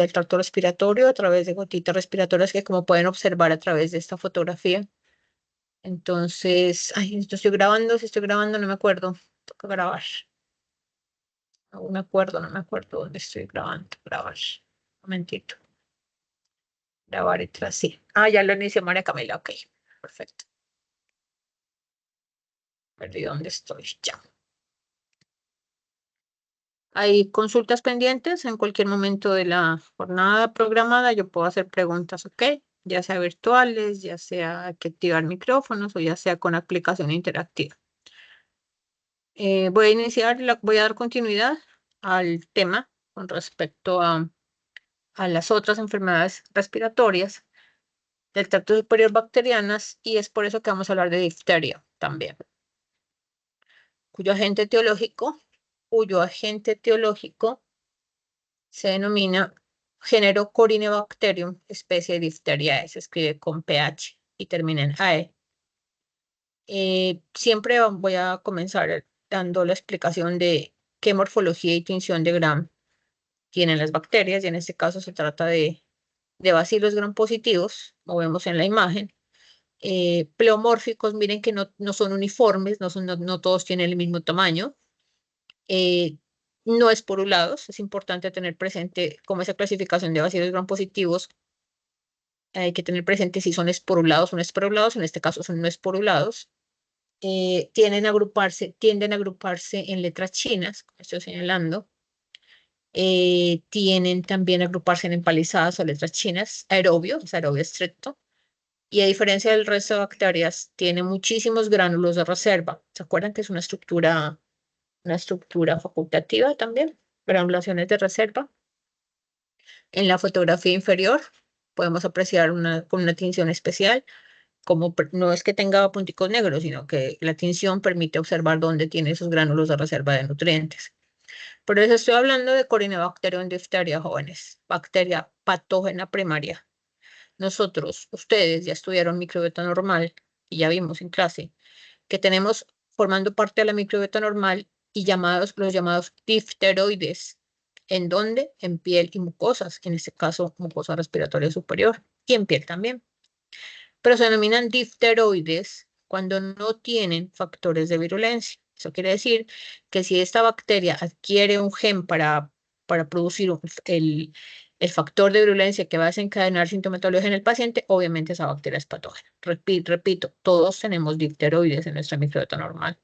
del tracto respiratorio a través de gotitas respiratorias que como pueden observar a través de esta fotografía. Entonces, ay, esto estoy grabando, si estoy grabando no me acuerdo. Toca grabar. No me acuerdo dónde estoy grabando. Grabar. Un momentito. Grabar y tras sí. Ah, ya lo inició María Camila, ok. Perfecto. Perdí dónde estoy ya. Hay consultas pendientes en cualquier momento de la jornada programada. Yo puedo hacer preguntas, ok, ya sea virtuales, ya sea que activar micrófonos o ya sea con aplicación interactiva. Voy a iniciar, voy a dar continuidad al tema con respecto a las otras enfermedades respiratorias del tracto superior bacterianas y es por eso que vamos a hablar de difteria también, cuyo agente teológico se denomina género Corynebacterium, especie de Difteriae, se escribe con pH y termina en AE. Siempre voy a comenzar dando la explicación de qué morfología y tinción de Gram tienen las bacterias, y en este caso se trata de bacilos gram positivos, como vemos en la imagen. Pleomórficos, miren que no son uniformes, no todos tienen el mismo tamaño. eh, no esporulados, es importante tener presente como esa clasificación de bacilos gram positivos. Hay que tener presente si son esporulados o no esporulados, en este caso son no esporulados. Tienden a agruparse en letras chinas, como estoy señalando. Tienen también a agruparse en empalizadas o letras chinas, aerobio, es aerobio estricto. Y a diferencia del resto de bacterias, tiene muchísimos gránulos de reserva. ¿Se acuerdan que es una estructura facultativa también? Granulaciones de reserva. En la fotografía inferior podemos apreciar con una tinción especial, como no es que tenga punticos negros, sino que la tinción permite observar dónde tiene esos gránulos de reserva de nutrientes. Por eso estoy hablando de Corynebacterium diphtheria, jóvenes, bacteria patógena primaria. Nosotros, ustedes ya estudiaron microbiota normal y ya vimos en clase que tenemos formando parte de la microbiota normal y los llamados difteroides. ¿En dónde? En piel y mucosas, en este caso mucosa respiratoria superior y en piel también. Pero se denominan difteroides cuando no tienen factores de virulencia. Eso quiere decir que si esta bacteria adquiere un gen para producir el factor de virulencia que va a desencadenar sintomatología en el paciente, obviamente esa bacteria es patógena. Repito, todos tenemos difteroides en nuestra microbiota normal.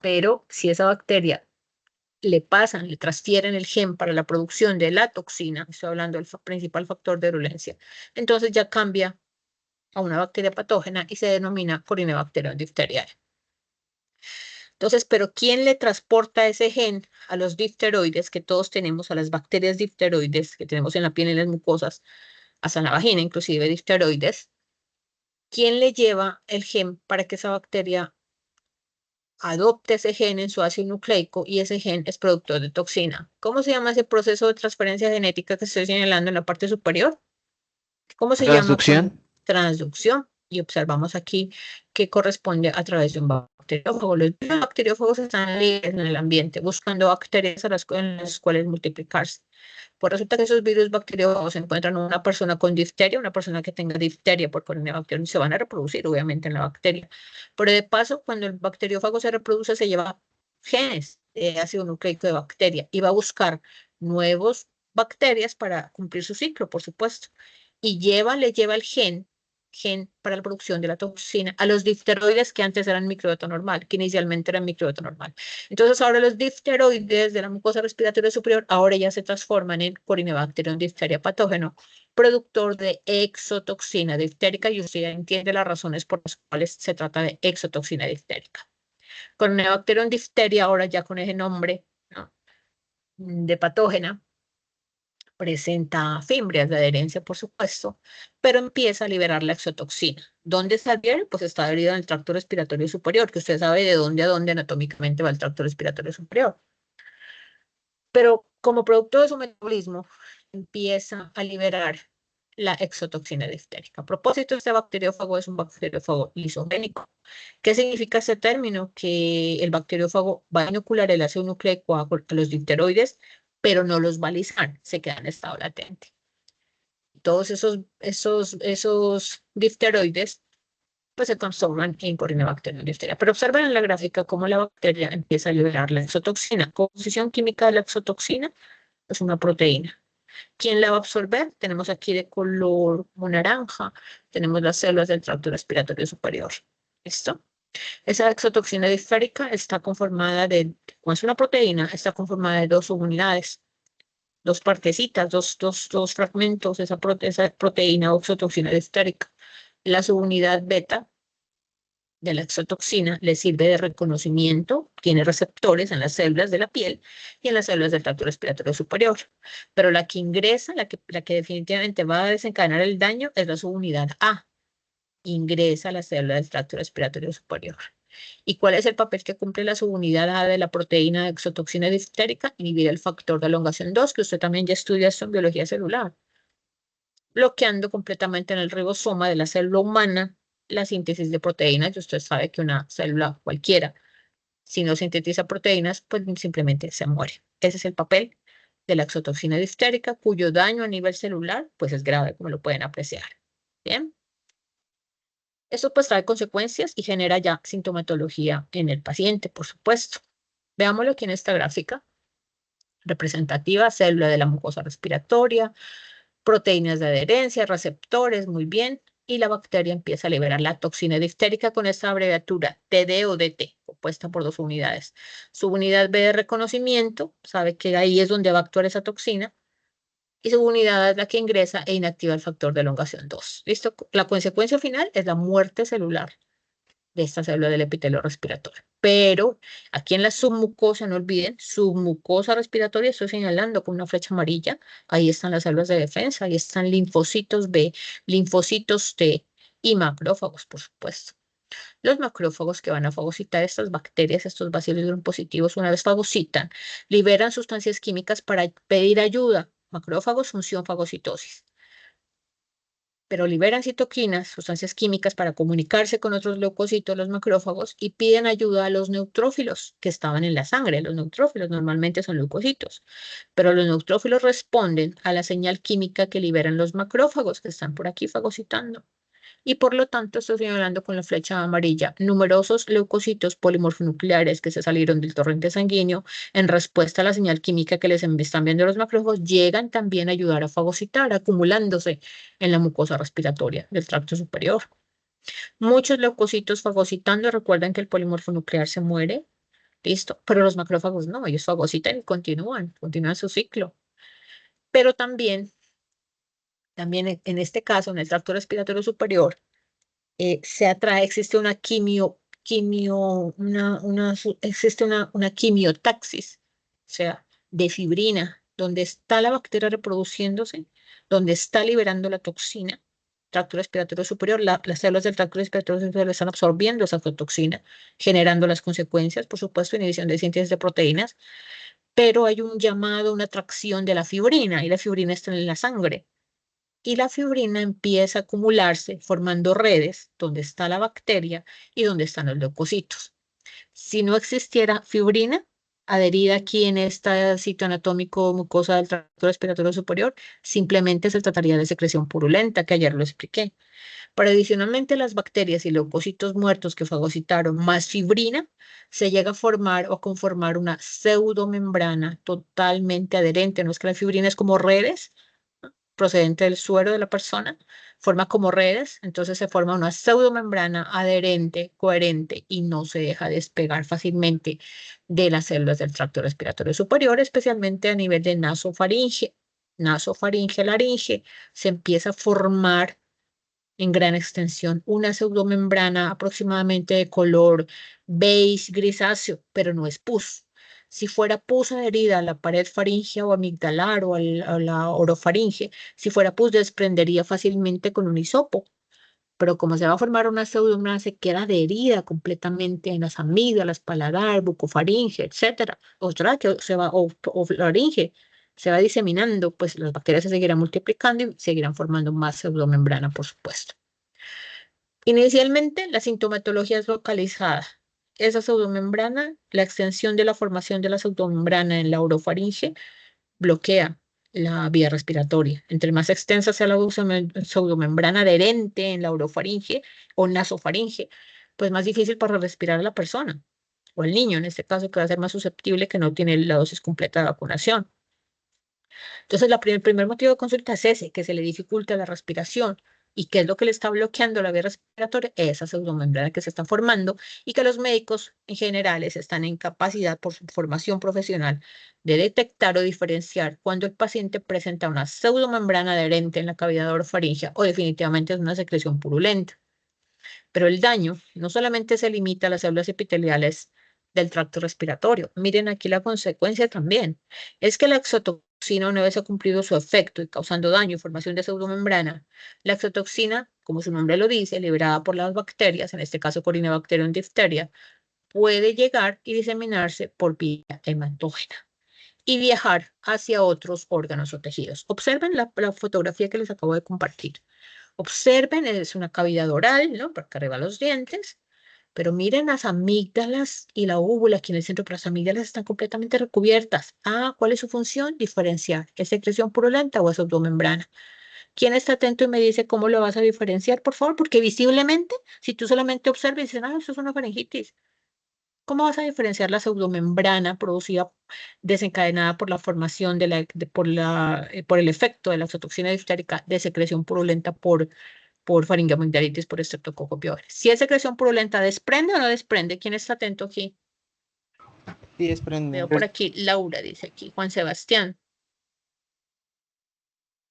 Pero si esa bacteria le transfieren el gen para la producción de la toxina, estoy hablando del principal factor de virulencia, entonces ya cambia a una bacteria patógena y se denomina Corynebacterium diphtheriae. Entonces, pero ¿quién le transporta ese gen a los difteroides que todos tenemos, a las bacterias difteroides que tenemos en la piel y en las mucosas, hasta en la vagina, inclusive difteroides? ¿Quién le lleva el gen para que esa bacteria adopte ese gen en su ácido nucleico y ese gen es productor de toxina? ¿Cómo se llama ese proceso de transferencia genética que estoy señalando en la parte superior? ¿Cómo se llama? Transducción. Transducción. Y observamos aquí que corresponde a través de un bacteriófago. Los bacteriófagos están libres en el ambiente, buscando bacterias en las cuales multiplicarse. Pues resulta que esos virus bacteriófagos se encuentran en una persona con difteria, una persona que tenga difteria por Corynebacterium, se van a reproducir obviamente en la bacteria. Pero de paso, cuando el bacteriófago se reproduce, se lleva genes de ácido nucleico de bacteria y va a buscar nuevos bacterias para cumplir su ciclo, por supuesto. Y le lleva el gen para la producción de la toxina a los difteroides que antes eran microbiota normal, que inicialmente eran microbiota normal. Entonces ahora los difteroides de la mucosa respiratoria superior ahora ya se transforman en Corynebacterium diphtheria patógeno, productor de exotoxina diftérica, y usted ya entiende las razones por las cuales se trata de exotoxina diftérica. Corynebacterium diphtheria ahora ya con ese nombre, ¿no?, de patógena, presenta fimbrias de adherencia, por supuesto, pero empieza a liberar la exotoxina. ¿Dónde se adhiere? Pues está adherido en el tracto respiratorio superior, que usted sabe de dónde a dónde anatómicamente va el tracto respiratorio superior. Pero como producto de su metabolismo, empieza a liberar la exotoxina diftérica. A propósito, este bacteriófago es un bacteriófago lisogénico. ¿Qué significa este término? Que el bacteriófago va a inocular el ácido nucleico a los difteroides pero no los va a lisar, se queda en estado latente. Todos esos difteroides pues se transforman en Corynebacterium diphtheria. Pero observen en la gráfica cómo la bacteria empieza a liberar la exotoxina. Composición química de la exotoxina es una proteína. ¿Quién la va a absorber? Tenemos aquí de color naranja, tenemos las células del tracto respiratorio superior. ¿Listo? Esa exotoxina difterica está conformada de, como es una proteína, está conformada de dos subunidades, dos partecitas, dos fragmentos de esa proteína o exotoxina difterica. La subunidad beta de la exotoxina le sirve de reconocimiento, tiene receptores en las células de la piel y en las células del tracto respiratorio superior. Pero la que ingresa, la que definitivamente va a desencadenar el daño es la subunidad A. Ingresa a la célula del tracto respiratorio superior. ¿Y cuál es el papel que cumple la subunidad A de la proteína de exotoxina difterica? Inhibir el factor de elongación 2, que usted también ya estudia esto en biología celular, bloqueando completamente en el ribosoma de la célula humana la síntesis de proteínas. Y usted sabe que una célula cualquiera, si no sintetiza proteínas, pues simplemente se muere. Ese es el papel de la exotoxina difterica, cuyo daño a nivel celular pues es grave, como lo pueden apreciar. Bien. Esto pues trae consecuencias y genera ya sintomatología en el paciente, por supuesto. Veámoslo aquí en esta gráfica representativa, célula de la mucosa respiratoria, proteínas de adherencia, receptores, muy bien, y la bacteria empieza a liberar la toxina difterica con esta abreviatura TD o DT, compuesta por dos unidades. Subunidad B de reconocimiento, sabe que ahí es donde va a actuar esa toxina, y subunidad es la que ingresa e inactiva el factor de elongación 2. ¿Listo? La consecuencia final es la muerte celular de esta célula del epitelio respiratorio. Pero aquí en la submucosa, no olviden, submucosa respiratoria, estoy señalando con una flecha amarilla, ahí están las células de defensa, ahí están linfocitos B, linfocitos T y macrófagos, por supuesto. Los macrófagos que van a fagocitar estas bacterias, estos bacilos gram-positivos, una vez fagocitan, liberan sustancias químicas para pedir ayuda. Macrófagos, función fagocitosis, pero liberan citoquinas, sustancias químicas, para comunicarse con otros leucocitos, los macrófagos, y piden ayuda a los neutrófilos que estaban en la sangre. Los neutrófilos normalmente son leucocitos, pero los neutrófilos responden a la señal química que liberan los macrófagos que están por aquí fagocitando. Y por lo tanto, estoy señalando con la flecha amarilla numerosos leucocitos polimorfonucleares que se salieron del torrente sanguíneo en respuesta a la señal química que les están viendo los macrófagos, llegan también a ayudar a fagocitar, acumulándose en la mucosa respiratoria del tracto superior. Muchos leucocitos fagocitando, recuerden que el polimorfonuclear se muere, listo, pero los macrófagos no, ellos fagocitan y continúan su ciclo. Pero también en este caso, en el tracto respiratorio superior, existe existe una quimiotaxis, o sea, de fibrina, donde está la bacteria reproduciéndose, donde está liberando la toxina, tracto respiratorio superior, las células del tracto respiratorio superior están absorbiendo esa toxina, generando las consecuencias, por supuesto, inhibición de síntesis de proteínas, pero hay un llamado, una atracción de la fibrina, y la fibrina está en la sangre. Y la fibrina empieza a acumularse formando redes donde está la bacteria y donde están los leucocitos. Si no existiera fibrina adherida aquí en este sitio anatómico mucosa del tracto respiratorio superior, simplemente se trataría de secreción purulenta, que ayer lo expliqué. Pero adicionalmente, las bacterias y leucocitos muertos que fagocitaron más fibrina, se llega a formar o conformar una pseudomembrana totalmente adherente. No es que la fibrina es como redes procedente del suero de la persona, forma como redes, entonces se forma una pseudomembrana adherente, coherente, y no se deja despegar fácilmente de las células del tracto respiratorio superior, especialmente a nivel de nasofaringe, laringe, se empieza a formar en gran extensión una pseudomembrana aproximadamente de color beige grisáceo, pero no es pus. Si fuera pus adherida a la pared faríngea o amigdalar o a la orofaringe, si fuera pus desprendería fácilmente con un hisopo. Pero como se va a formar una pseudomembrana, se queda adherida completamente en las amígdalas, paladar, bucofaringe, etcétera, o tráqueo, o laringe, se va diseminando, pues las bacterias se seguirán multiplicando y seguirán formando más pseudomembrana, por supuesto. Inicialmente, la sintomatología es localizada. Esa pseudomembrana, la extensión de la formación de la pseudomembrana en la orofaringe, bloquea la vía respiratoria. Entre más extensa sea la pseudomembrana adherente en la orofaringe o nasofaringe, pues más difícil para respirar a la persona o el niño, en este caso, que va a ser más susceptible, que no tiene la dosis completa de vacunación. Entonces, el primer motivo de consulta es ese, que se le dificulta la respiración. ¿Y qué es lo que le está bloqueando la vía respiratoria? Esa pseudomembrana que se está formando y que los médicos en general están en capacidad por su formación profesional de detectar o diferenciar cuando el paciente presenta una pseudomembrana adherente en la cavidad orofaringea o definitivamente es una secreción purulenta. Pero el daño no solamente se limita a las células epiteliales del tracto respiratorio. Miren aquí la consecuencia también. Es que la exotoxina, una vez ha cumplido su efecto y causando daño y formación de pseudomembrana, la exotoxina, como su nombre lo dice, liberada por las bacterias, en este caso Corynebacterium diphtheria, puede llegar y diseminarse por vía hematógena y viajar hacia otros órganos o tejidos. Observen la fotografía que les acabo de compartir. Observen, es una cavidad oral, ¿no? Porque arriba los dientes, pero miren las amígdalas y la úvula aquí en el centro, pero las amígdalas están completamente recubiertas. Ah, ¿cuál es su función? Diferenciar. ¿Es secreción purulenta o es pseudomembrana? ¿Quién está atento y me dice cómo lo vas a diferenciar, por favor? Porque visiblemente, si tú solamente observas y dices, ah, eso es una faringitis, ¿cómo vas a diferenciar la pseudomembrana producida, desencadenada por la formación por el efecto de la exotoxina diftérica de secreción purulenta por faringoamigdalitis por Streptococcus pyogenes? Si es secreción purulenta, ¿desprende o no desprende? ¿Quién está atento aquí? Sí, desprende. Veo por aquí, Laura dice aquí, Juan Sebastián.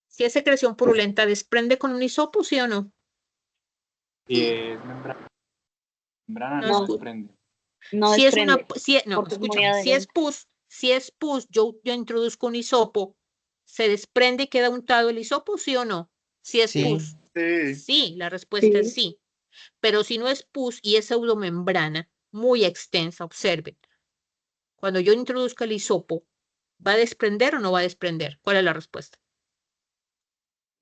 Si es secreción purulenta, ¿desprende con un hisopo, sí o no? Si es membrana, no desprende. No Si es una, desprende, no, porque es muy escúchame, si es pus, yo introduzco un hisopo, ¿se desprende y queda untado el hisopo, sí o no? Si es Sí. pus, Sí. sí, la respuesta es Sí. sí. Pero si no es pus y es pseudomembrana muy extensa, observen. Cuando yo introduzco el hisopo, ¿va a desprender o no va a desprender? ¿Cuál es la respuesta?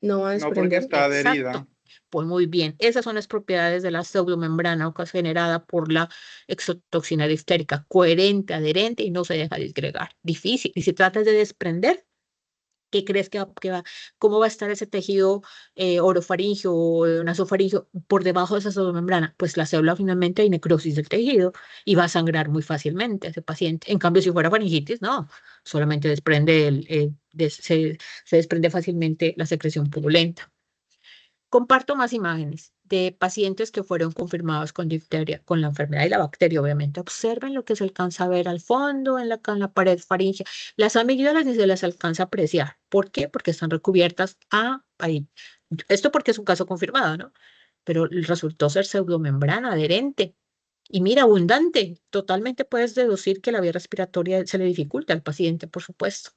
No va a No, porque desprender. está adherida. Exacto. Pues muy bien, esas son las propiedades de la pseudomembrana generada por la exotoxina diftérica, coherente, adherente y no se deja disgregar. Difícil. Y si tratas de desprender, ¿qué crees cómo va a estar ese tejido orofaringeo o nasofaringeo por debajo de esa pseudomembrana? Pues la célula finalmente hay necrosis del tejido y va a sangrar muy fácilmente a ese paciente. En cambio, si fuera faringitis, no, solamente se desprende fácilmente la secreción purulenta. Comparto más imágenes de pacientes que fueron confirmados con difteria, con la enfermedad y la bacteria, obviamente. Observen lo que se alcanza a ver al fondo en la pared faríngea. Las amígdalas ni se las alcanza a apreciar. ¿Por qué? Porque están recubiertas ahí. Esto porque es un caso confirmado, ¿no? Pero resultó ser pseudomembrana adherente. Y mira, abundante. Totalmente puedes deducir que la vía respiratoria se le dificulta al paciente, por supuesto.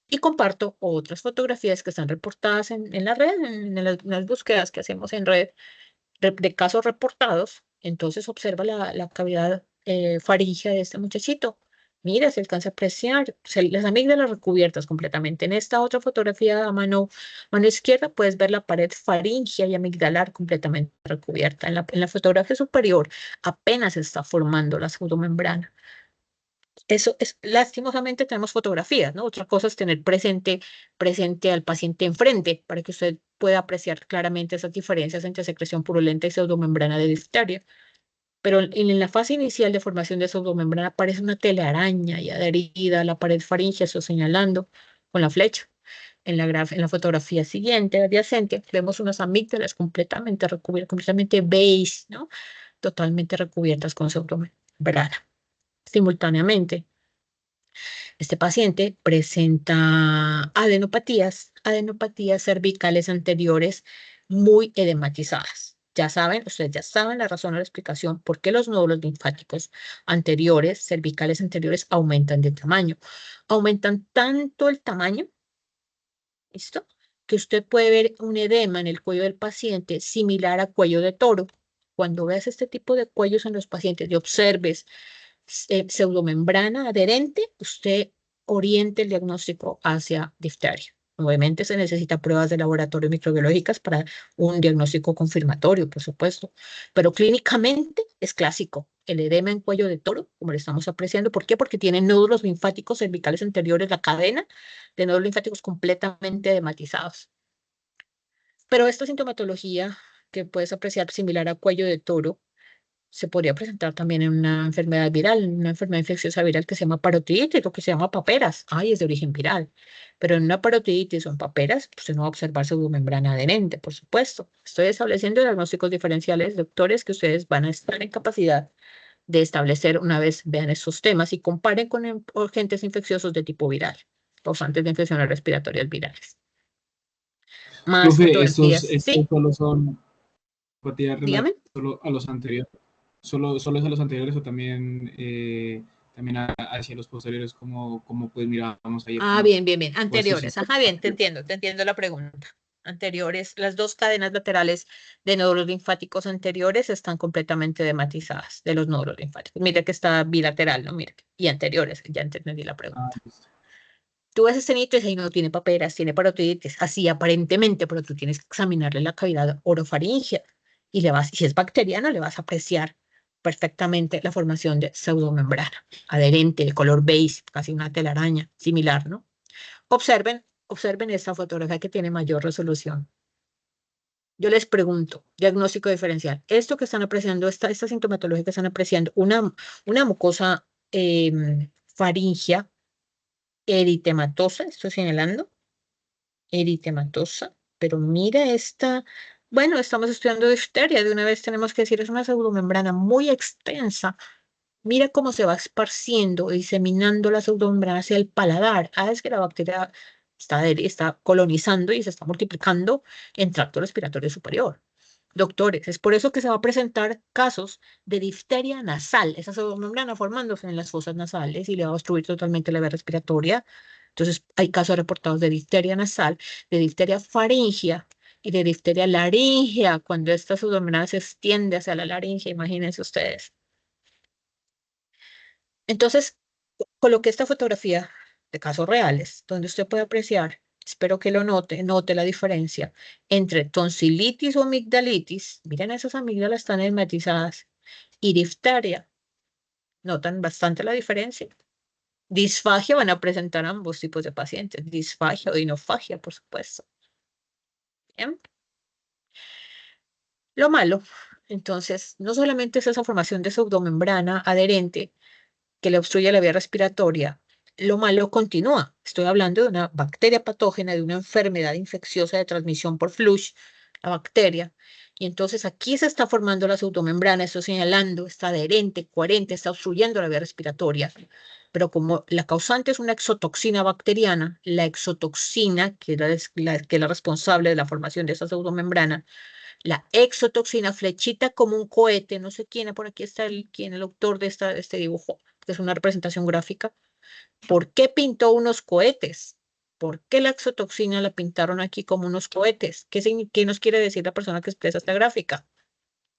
Y comparto otras fotografías que están reportadas en la red, en las búsquedas que hacemos en red de casos reportados. Entonces observa la cavidad faríngea de este muchachito. Mira, se alcanza a apreciar las amígdalas recubiertas completamente. En esta otra fotografía a mano izquierda puedes ver la pared faríngea y amigdalar completamente recubierta. En la fotografía superior apenas se está formando la pseudomembrana. Eso es, lastimosamente tenemos fotografías, ¿no? Otra cosa es tener presente al paciente enfrente para que usted pueda apreciar claramente esas diferencias entre secreción purulenta y pseudomembrana de difteria. Pero en la fase inicial de formación de pseudomembrana aparece una telaraña y adherida a la pared faríngea, eso señalando con la flecha. En la fotografía siguiente, adyacente, vemos unas amígdalas completamente recubiertas, completamente beige, ¿no? Totalmente recubiertas con pseudomembrana. Simultáneamente, este paciente presenta adenopatías cervicales anteriores muy edematizadas. Ya saben, ustedes ya saben la razón o la explicación por qué los nódulos linfáticos anteriores, cervicales anteriores, aumentan de tamaño. Aumentan tanto el tamaño, ¿listo? Que usted puede ver un edema en el cuello del paciente similar a cuello de toro. Cuando veas este tipo de cuellos en los pacientes y observes pseudomembrana adherente, usted oriente el diagnóstico hacia difteria. Obviamente se necesitan pruebas de laboratorio microbiológicas para un diagnóstico confirmatorio, por supuesto, pero clínicamente es clásico. el edema en cuello de toro, como le estamos apreciando. ¿Por qué? Porque tiene nódulos linfáticos cervicales anteriores, la cadena de nódulos linfáticos completamente edematizados. Pero esta sintomatología que puedes apreciar similar a cuello de toro se podría presentar también en una enfermedad viral, una enfermedad infecciosa viral que se llama parotiditis o que se llama paperas. Ay, es de origen viral. Pero en una parotiditis o en paperas, pues no va a observar pseudomembrana adherente, por supuesto. Estoy estableciendo diagnósticos diferenciales, doctores, que ustedes van a estar en capacidad de establecer una vez vean estos temas y comparen con agentes infecciosos de tipo viral, causantes de infecciones respiratorias virales. Más Profe, estos fotografías. Sí, solo son patillas dígame. relativas solo a los anteriores. Solo es a los anteriores o también, también hacia los posteriores, como pues mirábamos ayer. Ah, Como, bien, bien, bien. o esto sí Anteriores. está- Ajá, bien, te entiendo la pregunta. Anteriores, las dos cadenas laterales de nódulos linfáticos anteriores están completamente dematizadas de los nódulos linfáticos. Mira que está bilateral, ¿no? Mira. Y anteriores, ya entendí la Ah, pregunta. listo. Tú ves este nicho y dices, "Ay, no tiene paperas, tiene parotiditis", así aparentemente, pero tú tienes que examinarle la cavidad orofaringea y si es bacteriana, le vas a apreciar perfectamente la formación de pseudomembrana adherente, de color beige, casi una telaraña, similar, ¿no? Observen esta fotografía que tiene mayor resolución. Yo les pregunto, diagnóstico diferencial. Esto que están apreciando, esta sintomatología que están apreciando, una mucosa faríngea eritematosa, estoy señalando, eritematosa, pero mira esta, bueno, estamos estudiando difteria, de una vez tenemos que decir, es una pseudomembrana muy extensa. Mira cómo se va esparciendo, diseminando la pseudomembrana hacia el paladar. Ah, es que la bacteria está colonizando y se está multiplicando en tracto respiratorio superior. Doctores, es por eso que se va a presentar casos de difteria nasal, esa pseudomembrana formándose en las fosas nasales y le va a obstruir totalmente la vía respiratoria. Entonces, hay casos reportados de difteria nasal, de difteria faríngea y de difteria laríngea, cuando esta pseudomembrana se extiende hacia la laringe, imagínense ustedes. Entonces, coloqué esta fotografía de casos reales, donde usted puede apreciar, espero que lo note la diferencia entre tonsilitis o amigdalitis, miren esas amígdalas están edematizadas, y difteria, notan bastante la diferencia. Disfagia van a presentar ambos tipos de pacientes, disfagia o dinofagia, por supuesto. Bien. Lo malo, entonces, no solamente es esa formación de pseudomembrana adherente, que le obstruye la vía respiratoria, lo malo continúa. Estoy hablando de una bacteria patógena, de una enfermedad infecciosa de transmisión por flush, la bacteria. Y entonces aquí se está formando la pseudomembrana, estoy señalando, está adherente, coherente, está obstruyendo la vía respiratoria. Pero como la causante es una exotoxina bacteriana, la exotoxina, que es la responsable de la formación de esa pseudomembrana, la exotoxina flechita como un cohete, no sé quién, por aquí está el autor de este dibujo, que es una representación gráfica. ¿Por qué pintó unos cohetes? ¿Por qué la exotoxina la pintaron aquí como unos cohetes? ¿Qué nos quiere decir la persona que expresa esta gráfica?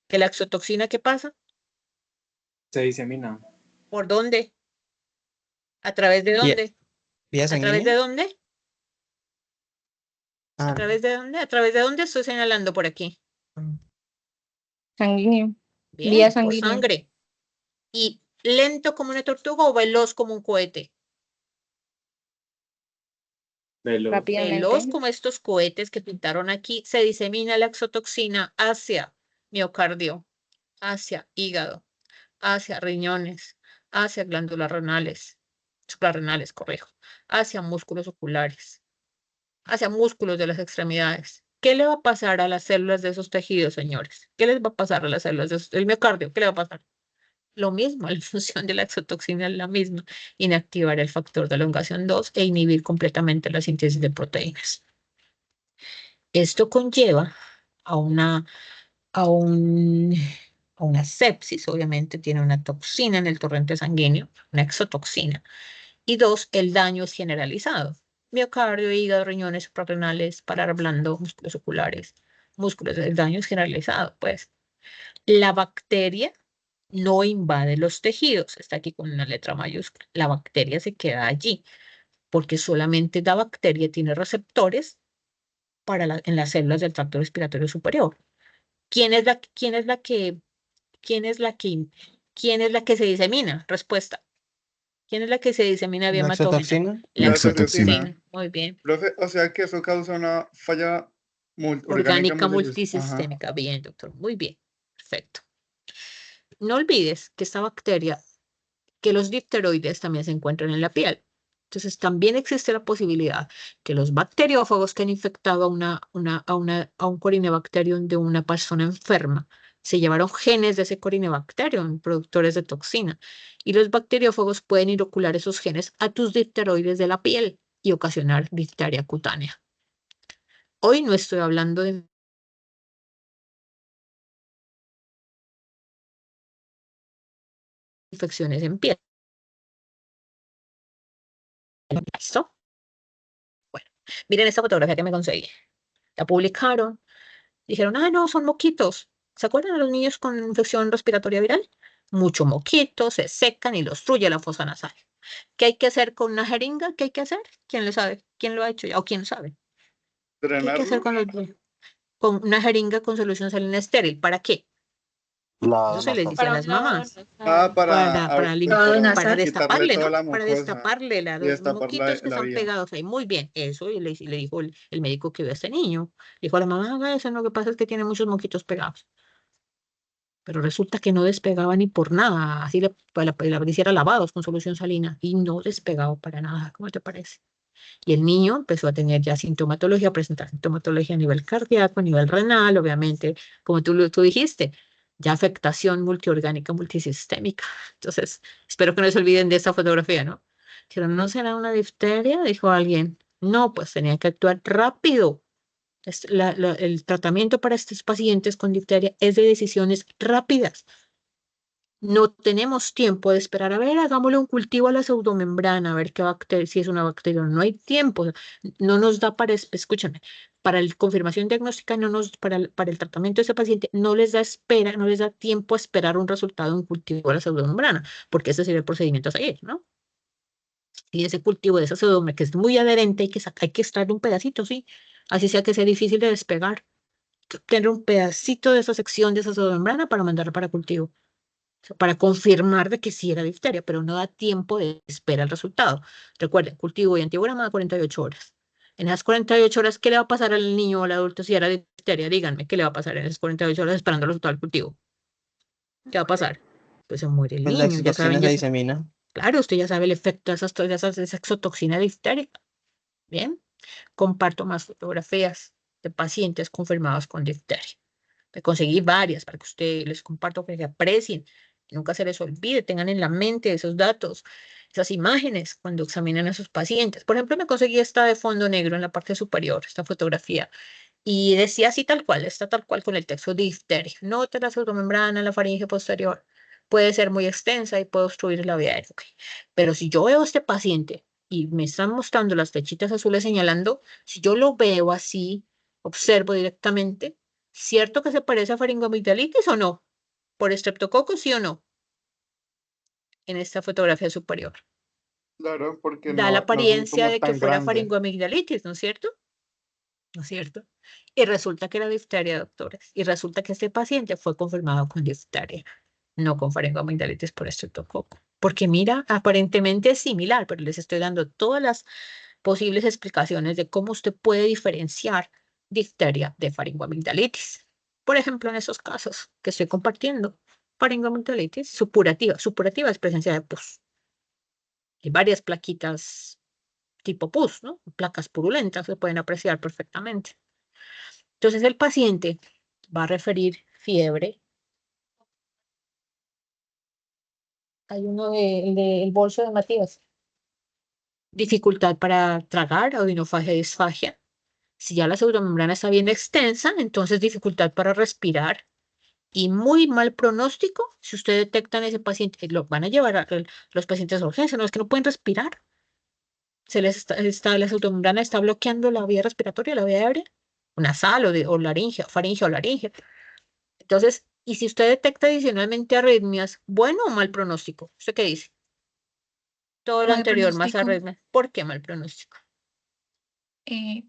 ¿Que la exotoxina qué pasa? Se disemina. ¿Por dónde? ¿A través de Vía, dónde? vía ¿A través de sanguínea. dónde? ¿A través de dónde? ¿A través de dónde estoy señalando por aquí? Sanguíneo. Vía Bien, por sanguínea. sangre. ¿Y lento como una tortuga o veloz como un cohete? Veloz. Rápidamente. Veloz como estos cohetes que pintaron aquí, se disemina la exotoxina hacia miocardio, hacia hígado, hacia riñones, hacia glándulas renales, suprarrenales, corrijo, hacia músculos oculares, hacia músculos de las extremidades. ¿Qué le va a pasar a las células de esos tejidos, señores? ¿Qué les va a pasar a las células del miocardio? ¿Qué le va a pasar? Lo mismo, la función de la exotoxina es la misma, inactivar el factor de elongación 2 e inhibir completamente la síntesis de proteínas. Esto conlleva a a un, a una sepsis, obviamente tiene una toxina en el torrente sanguíneo, una exotoxina. Y dos, el daño es generalizado. Miocardio, hígado, riñones, suprarrenales, parar blando, músculos oculares, músculos, el daño es generalizado, pues. La bacteria no invade los tejidos, está aquí con una letra mayúscula. La bacteria se queda allí, porque solamente la bacteria tiene receptores en las células del tracto respiratorio superior. ¿Quién es la que ¿Quién es la que se disemina? Respuesta. ¿Quién es la que se disemina bien ¿La matógena? exotoxina? La La exotoxina. exotoxina. Muy bien. Profe, o sea que eso causa una falla Orgánica multisistémica. Ajá. multisistémica. Bien, doctor. Muy bien. Perfecto. No olvides que esta bacteria, que los difteroides también se encuentran en la piel. Entonces, también existe la posibilidad que los bacteriófagos que han infectado a un Corynebacterium de una persona enferma se llevaron genes de ese Corynebacterium, productores de toxina. Y los bacteriófagos pueden inocular esos genes a tus difteroides de la piel y ocasionar difteria cutánea. Hoy no estoy hablando de infecciones en piel. ¿Listo? Bueno, miren esta fotografía que me conseguí. La publicaron. Dijeron, ah, no, son moquitos. ¿Se acuerdan de los niños con infección respiratoria viral? Mucho moquito, se secan y los obstruye la fosa nasal. ¿Qué hay que hacer con una jeringa? ¿Qué hay que hacer? ¿Quién lo sabe? ¿Quién lo ha hecho ya? ¿O quién sabe? ¿Qué hay que hacer ¿Drenarlo? con una jeringa con solución salina estéril? ¿Para qué? Eso se les dice a Para las mamás. Ah, Para para quitarle destaparle, toda ¿no? la Para mucosa destaparle y los destapar moquitos que la están vía. pegados ahí. Muy bien, eso y le dijo el médico que vio a este niño. Dijo a la mamá, haga eso, lo que pasa es que tiene muchos moquitos pegados. Pero resulta que no despegaba ni por nada. Así le hiciera lavados con solución salina y no despegaba para nada. ¿Cómo te parece? Y el niño empezó a tener ya sintomatología, a presentar sintomatología a nivel cardíaco, a nivel renal, obviamente, como tú dijiste, ya afectación multiorgánica, multisistémica. Entonces, espero que no se olviden de esa fotografía, ¿no? Dijeron, ¿no será una difteria? Dijo alguien. No, pues tenía que actuar rápido. El tratamiento para estos pacientes con difteria es de decisiones rápidas. No tenemos tiempo de esperar, a ver, hagámosle un cultivo a la pseudomembrana, a ver qué bacteria, si es una bacteria, no hay tiempo, no nos da para, escúchame, para la confirmación diagnóstica, para el tratamiento de ese paciente, no les da no les da tiempo a esperar un resultado de un cultivo a la pseudomembrana, porque ese sería el procedimiento a seguir, ¿no? Y ese cultivo de esa pseudomembrana, que es muy adherente, hay que extraer un pedacito, sí, así sea que sea difícil de despegar, tener un pedacito de esa sección de esa pseudomembrana para mandarla para cultivo, para confirmar de que sí era difteria, pero no da tiempo de espera el resultado. Recuerden, cultivo y antigrama 48 horas. En esas 48 horas, ¿qué le va a pasar al niño o al adulto si era difteria? Díganme, ¿qué le va a pasar en esas 48 horas esperando el resultado del cultivo? ¿Qué va a pasar? Pues se muere el Pues la niño, ya saben, exotoxina se disemina. claro, usted ya sabe el efecto de esa exotoxina diftérica. Bien, comparto más fotografías de pacientes confirmados con difteria. Me conseguí varias para que ustedes les comparto, que aprecien, que nunca se les olvide, tengan en la mente esos datos, esas imágenes cuando examinen a sus pacientes. Por ejemplo, me conseguí esta de fondo negro en la parte superior, esta fotografía, y decía así tal cual, está tal cual con el texto difteria. Nota la pseudomembrana en la faringe posterior. Puede ser muy extensa y puede obstruir la vía aérea. Okay. Pero si yo veo a este paciente y me están mostrando las flechitas azules señalando, si yo lo veo así, observo directamente, ¿cierto que se parece a faringoamigdalitis o no? ¿Por estreptococo, sí o no? En esta fotografía superior. Claro, porque Da la no son apariencia como de que tan fuera grandes. faringoamigdalitis, ¿no es cierto? ¿No es cierto? Y resulta que era difteria, doctores. Y resulta que este paciente fue confirmado con difteria, no con faringoamigdalitis por estreptococo. Porque mira, aparentemente es similar, pero les estoy dando todas las posibles explicaciones de cómo usted puede diferenciar difteria de faringoamigdalitis. Por ejemplo, en esos casos que estoy compartiendo, faringoamigdalitis supurativa. Supurativa es presencia de pus. Hay varias plaquitas tipo pus, ¿no? Placas purulentas se pueden apreciar perfectamente. Entonces el paciente va a referir fiebre. Hay uno del bolso de Matías. Dificultad para tragar, odinofagia, disfagia. Si ya la pseudomembrana está bien extensa, entonces dificultad para respirar y muy mal pronóstico. Si usted detecta en ese paciente, lo van a llevar a los pacientes a urgencia, no es que no pueden respirar. La pseudomembrana está bloqueando la vía respiratoria, la vía aérea, nasal o laringe, faringe o laringe. Entonces, y si usted detecta adicionalmente arritmias, ¿bueno o mal pronóstico? ¿Usted qué dice? Todo lo Mal anterior, más pronóstico. arritmias. ¿Por qué mal pronóstico?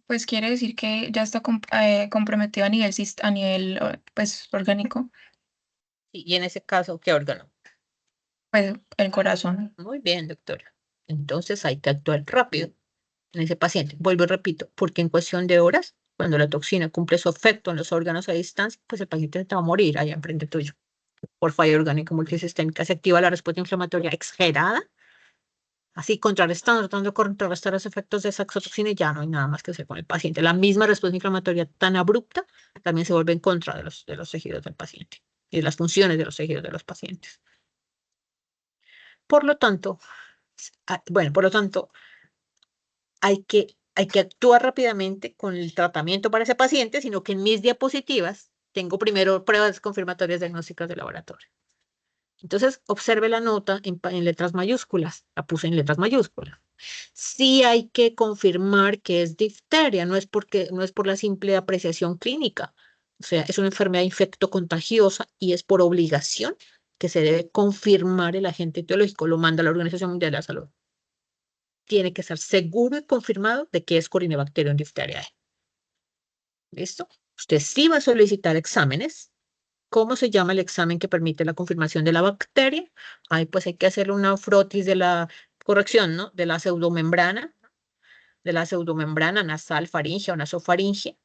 Pues quiere decir que ya está comprometido a nivel, pues, orgánico. Y en ese caso, ¿qué órgano? pues el corazón. Muy bien, doctora. Entonces hay que actuar rápido en ese paciente. Vuelvo y repito, porque en cuestión de horas, cuando la toxina cumple su efecto en los órganos a distancia, pues el paciente te va a morir allá enfrente tuyo. Por falla orgánica multisistémica se activa la respuesta inflamatoria exagerada, así tratando de contrarrestar los efectos de esa exotoxina y ya no hay nada más que hacer con el paciente. La misma respuesta inflamatoria tan abrupta también se vuelve en contra de los tejidos del paciente y de las funciones de los tejidos de los pacientes. Por lo tanto, hay que actuar rápidamente con el tratamiento para ese paciente, sino que en mis diapositivas tengo primero pruebas confirmatorias diagnósticas de laboratorio. Entonces, observe la nota en letras mayúsculas. La puse en letras mayúsculas. Sí hay que confirmar que es difteria, no es por la simple apreciación clínica. O sea, es una enfermedad infectocontagiosa y es por obligación que se debe confirmar el agente etiológico. Lo manda la Organización Mundial de la Salud. Tiene que estar seguro y confirmado de que es Corynebacterium diphtheriae. ¿Listo? Usted sí va a solicitar exámenes. ¿Cómo se llama el examen que permite la confirmación de la bacteria? Ahí pues hay que hacerle una frotis de la corrección, ¿no? De la pseudomembrana nasal, faríngea o nasofaríngea.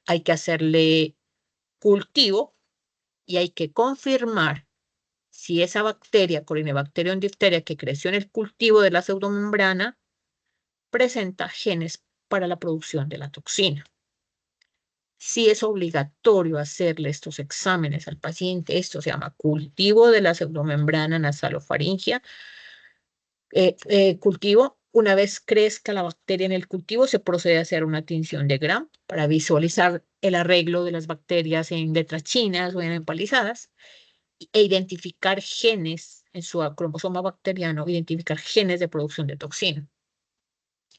Hay que hacerle cultivo y hay que confirmar si esa bacteria, Corynebacterium diphtheriae, que creció en el cultivo de la pseudomembrana, presenta genes para la producción de la toxina. Si es obligatorio hacerle estos exámenes al paciente, esto se llama cultivo de la pseudomembrana nasalofaringea. Cultivo, una vez crezca la bacteria en el cultivo, se procede a hacer una tinción de Gram para visualizar el arreglo de las bacterias en letras chinas o en empalizadas e identificar genes en su cromosoma bacteriano, identificar genes de producción de toxina.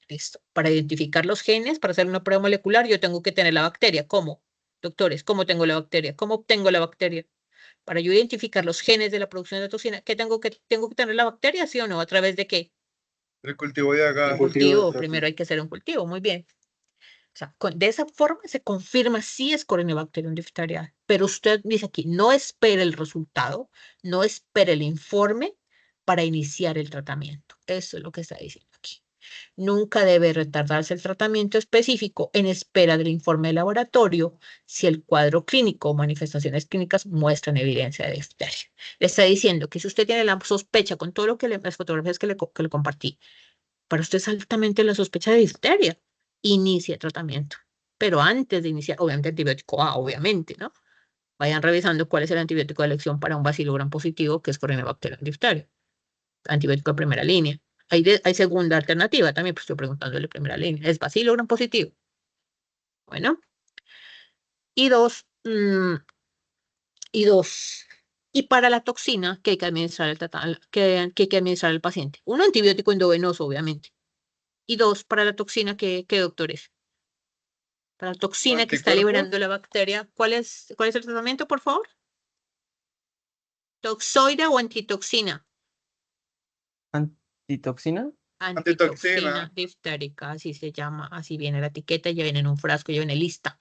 Listo. Para identificar los genes, para hacer una prueba molecular, yo tengo que tener la bacteria. ¿Cómo? Doctores, ¿cómo tengo la bacteria? ¿Cómo obtengo la bacteria? Para yo identificar los genes de la producción de toxina, ¿qué tengo que tener la bacteria, sí o no? ¿A través de qué? El cultivo de agar. Cultivo. Primero hay que hacer un cultivo, muy bien. O sea, de esa forma se confirma si es Corynebacterium diphtheriae. Pero usted dice aquí, no espere el resultado, no espere el informe para iniciar el tratamiento. Eso es lo que está diciendo aquí. Nunca debe retardarse el tratamiento específico en espera del informe de laboratorio si el cuadro clínico o manifestaciones clínicas muestran evidencia de difteria. Le está diciendo que si usted tiene la sospecha con todo lo que las fotografías que le compartí, para usted es altamente la sospecha de difteria, inicie tratamiento. Pero antes de iniciar, obviamente antibiótico A, obviamente, ¿no? Vayan revisando cuál es el antibiótico de elección para un bacilo gram positivo, que es Corynebacterium diphtheriae. Antibiótico de primera línea. Hay segunda alternativa también, pues estoy preguntándole primera línea. ¿Es bacilo gram positivo? Bueno. Y dos. Y para la toxina que hay que administrar que hay que administrar al paciente. Uno, antibiótico endovenoso, obviamente. Y dos, para la toxina, ¿qué doctores? Para la toxina que está liberando la bacteria, ¿cuál es el tratamiento, por favor? ¿Toxoide o antitoxina? ¿Antitoxina? Antitoxina diftérica, así se llama, así viene la etiqueta, ya viene en un frasco, ya viene lista.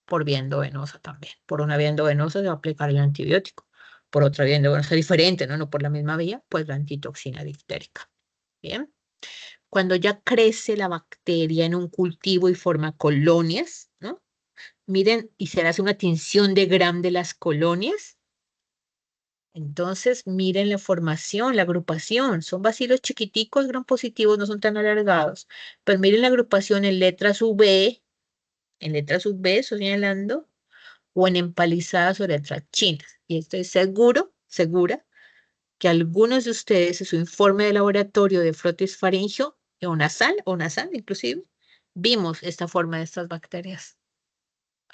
Por vía endovenosa también. Por una vía endovenosa se va a aplicar el antibiótico. Por otra vía endovenosa diferente, ¿no? No por la misma vía, pues la antitoxina diftérica. Bien. Cuando ya crece la bacteria en un cultivo y forma colonias, ¿no? Miren, y se hace una tinción de Gram de las colonias. Entonces, miren la formación, la agrupación. Son bacilos chiquiticos, gram positivos, no son tan alargados. Pero miren la agrupación en letras V, estoy señalando, o en empalizadas o letras chinas. Y estoy segura, que algunos de ustedes en su informe de laboratorio de frotis faríngeo o nasal inclusive, vimos esta forma de estas bacterias.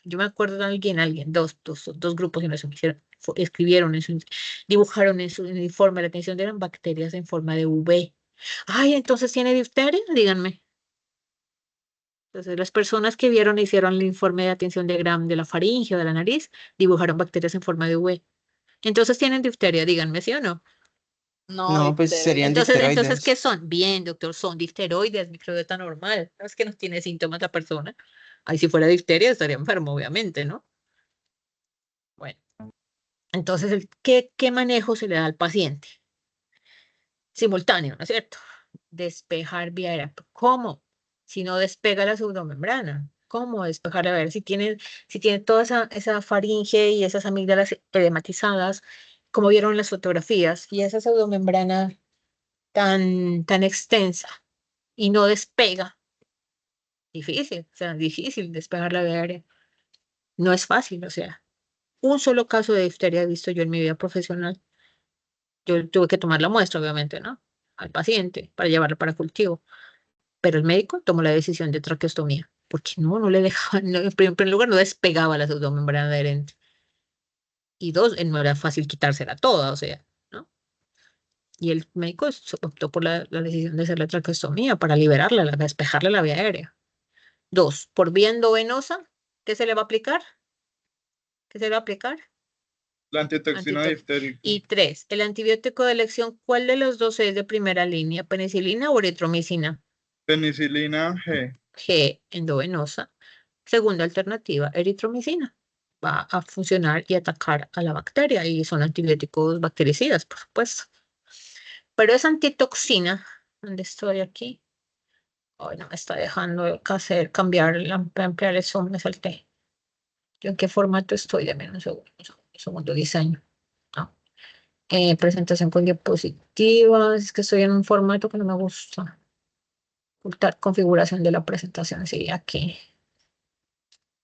Yo me acuerdo de alguien, dos grupos que nos escribieron, dibujaron en su informe la atención de eran bacterias en forma de V. Ay, entonces tiene difteria, díganme. Entonces, las personas que vieron e hicieron el informe de atención de Gram de la faringe o de la nariz, dibujaron bacterias en forma de V. Entonces, ¿tienen difteria? Díganme, ¿sí o no? No, pues serían Entonces, difteroides. ¿qué son? Bien, doctor, son difteroides, microbiota normal. No es que no tiene síntomas la persona. Ahí si fuera difteria estaría enfermo, obviamente, ¿no? Bueno, entonces, ¿qué manejo se le da al paciente? simultáneo, ¿no es cierto? Despejar vía aérea. ¿Cómo? Si no despega la pseudomembrana. ¿Cómo despejar la vía aérea? Si tiene toda esa faringe y esas amígdalas edematizadas, como vieron en las fotografías, y esa pseudomembrana tan extensa y no despega, difícil, o sea, difícil despegar la vía aérea. No es fácil, o sea, un solo caso de difteria he visto yo en mi vida profesional. Yo tuve que tomar la muestra, obviamente, ¿no? Al paciente para llevarlo para cultivo. Pero el médico tomó la decisión de traqueostomía, porque no le dejaba, en primer lugar, no despegaba la pseudomembrana adherente. Y dos, no era fácil quitársela toda, o sea, ¿no? Y el médico optó por la decisión de hacer la traqueostomía para liberarla, despejarle la vía aérea. Dos, por vía endovenosa, ¿qué se le va a aplicar? ¿Qué se le va a aplicar? La antitoxina diftérica. Y tres, el antibiótico de elección, ¿cuál de los dos es de primera línea? ¿Penicilina o eritromicina? Penicilina G. G, endovenosa. Segunda alternativa, eritromicina. Va a funcionar y atacar a la bacteria y son antibióticos bactericidas, por supuesto. Pero esa antitoxina, ¿dónde estoy aquí? Hoy no me está dejando ampliar el zoom, me salté. ¿Yo en qué formato estoy? Deme un segundo diseño. No. Presentación con diapositivas, es que estoy en un formato que no me gusta. Ocultar configuración de la presentación, sí, aquí.